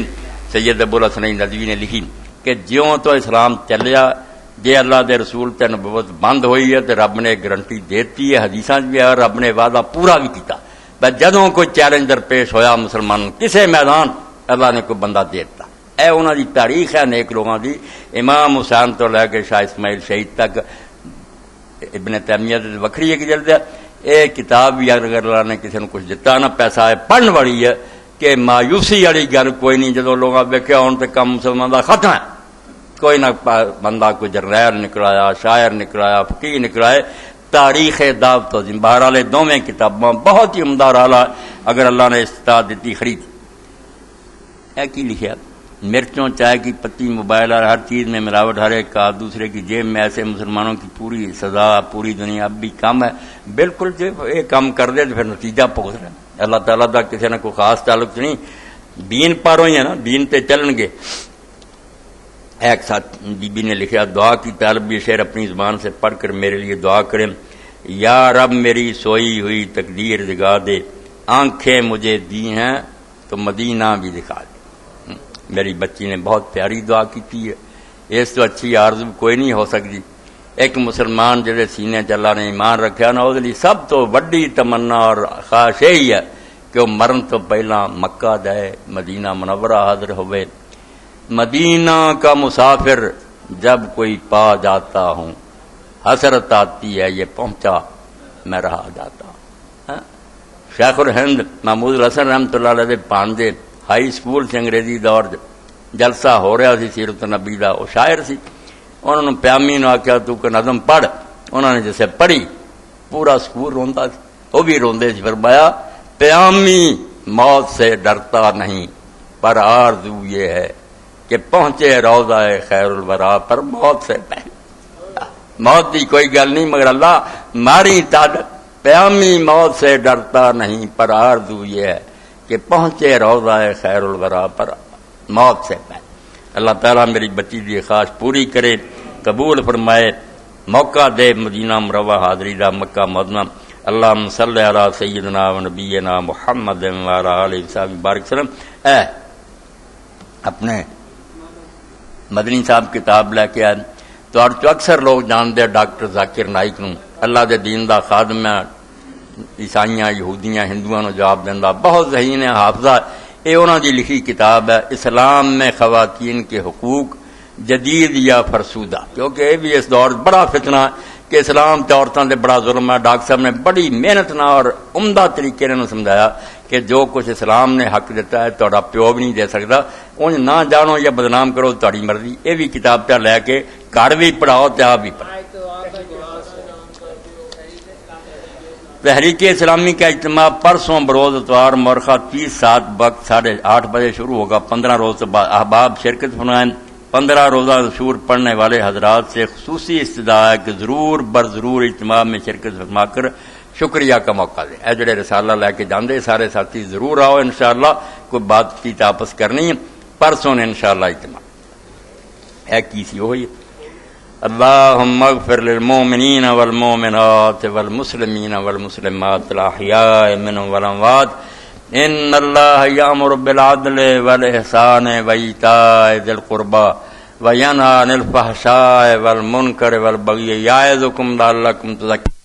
سید ابو الحسن ندوی نے لکھی کہ جیوں تو اسلام چلیا جے اللہ دے رسول تے نبوت بند ہوئی ہے تو رب نے گارنٹی دیتی ہے، حدیثاں بھی ہے، رب نے وعدہ پورا بھی کیتا. بس جدوں کوئی چیلنج درپیش ہویا مسلمان کسے میدان اللہ نے کوئی بندہ دیتا. اے انہاں دی تاریخ ہے نیک لوگاں دی، امام حسین تو لے کے شاہ اسماعیل شہید تک. ابن تیمیہ دی وکھری ایک جلد ہے. اے کتاب بھی اگر اللہ نے کسی نے کچھ دتا نہ پیسہ ہے پڑھن والی ہے کہ مایوسی والی گل کوئی نہیں. جدوں لوگاں ویکھیا ہن تے کم مسلمان دا ختم ہے، کوئی نہ بندہ کوئی جرنیل نکلایا، شاعر نکلایا، فقیہ نکلائے. تاریخ دعوت و بہرحال دونوں کتاباں بہت ہی عمدہ رہا اگر اللہ نے استطاعت دیتی خرید. اے کی لکھیا مرچوں چائے کی پتی موبائل اور ہر چیز میں ملاوٹ، ہر ایک کا دوسرے کی جیب میں، ایسے مسلمانوں کی پوری سزا پوری دنیا اب بھی کم ہے. بالکل جی یہ کام کر دے تو پھر نتیجہ بھگت رہا. اللہ تعالیٰ کا کسی نے کوئی خاص تعلق نہیں، دین پاروں ہی ہے نا، دین تے چلن گے. ایک ساتھ بی بی نے لکھا دعا کی طالب یہ شعر اپنی زبان سے پڑھ کر میرے لیے دعا کریں. یا رب میری سوئی ہوئی تقدیر جگا دے, آنکھیں مجھے دی ہیں تو مدینہ بھی دکھا دے. میری بچی نے بہت پیاری دعا کی ہے, اس تو اچھی آرزو کوئی نہیں ہو سکتی. ایک مسلمان جڑے سینے چ اللہ نے ایمان رکھا نا, اس لیے سب تو وڈی تمنا اور خواہش یہی ہے کہ وہ مرن تو پہلا مکہ جائے, مدینہ منورہ حاضر ہوئے. مدینہ کا مسافر جب کوئی پا جاتا ہوں, حسرت آتی ہے یہ پہنچا میں رہا جاتا ہوں. شیخ الہند محمود الحسن رحمۃ اللہ علیہ پانجے ہائی سکول سے انگریزی دور جلسہ ہو رہا سی سیرت نبی دا, وہ شاعر سی. انہوں نے پیامی نے آخیا تو کہ نظم پڑھ, انہوں نے جیسے پڑھی پورا سکول روندا سی, وہ بھی روندے سی. فرمایا پیامی موت سے ڈرتا نہیں پر آرزو یہ ہے کہ پہنچے روضہ خیر الورا پر موت سے پہلے. موت کی کوئی گل نہیں مگر اللہ ماری تڈ, پیامی موت سے ڈرتا نہیں پر آرزو یہ ہے کہ پہنچے روضہ خیر الورا پر موت سے پہلے. اللہ تعالیٰ میری بچی کی خواہش پوری کرے, قبول فرمائے, موقع دے مدینہ منورہ حاضری دا مکہ مدینہ. اللہم صلی علی سیدنا و نبینا محمد وعلی آلہ وصحبہ بارک وسلم. اپنے مدنی صاحب کتاب لے کے آئے تو اکثر لوگ جانتے ڈاکٹر ذاکر نائک نو, اللہ دے دین دا خادم ہے, عیسائیاں یہودیاں ہندوؤں نو جواب دینا, بہت ذہین ہے, حافظہ. یہ انہوں دی لکھی کتاب ہے اسلام میں خواتین کے حقوق جدید یا فرسودہ, کیونکہ یہ بھی اس دور بڑا فتنہ کہ اسلام تے عورتوں دے بڑا ظلم ہے. ڈاکٹر صاحب نے بڑی محنت نہ اور عمدہ طریقے نے سمجھایا کہ جو کچھ اسلام نے حق دیتا ہے تہاڈا پیو بھی نہیں دے سکتا, انج نہ جانو یا بدنام کرو تہاڈی مرضی. یہ بھی کتاب پہ لے کے گھر بھی پڑھاؤ تے آپ بھی پڑھاؤ. تحریک اسلامی کا اجتماع پرسوں بروز اتوار مورخہ 30/7 وقت 8:30 بجے شروع ہوگا. 15 روز سے بعد احباب شرکت فرمائیں. 15 روزہ شور پڑھنے والے حضرات سے خصوصی استدعا ہے کہ ضرور برضرور اجتماع میں شرکت فرما کر شکریہ کا موقع دیں. اے جڑے رسالہ لے کے جاندے سارے ساتھی ضرور آؤ, انشاءاللہ کوئی بات چیت آپس کرنی ہے. پرسوں نے انشاءاللہ اجتماع ہے کی سی ہوئی. اللہم اغفر للمؤمنین والمؤمنات والمسلمین والمسلمات الاحیاء منهم والاموات. ان اللہ یامر بالعدل والاحسان وایتاء ذی القربى وینہی عن الفحشاء والمنکر والبغی یعظکم لعلکم تذکرون.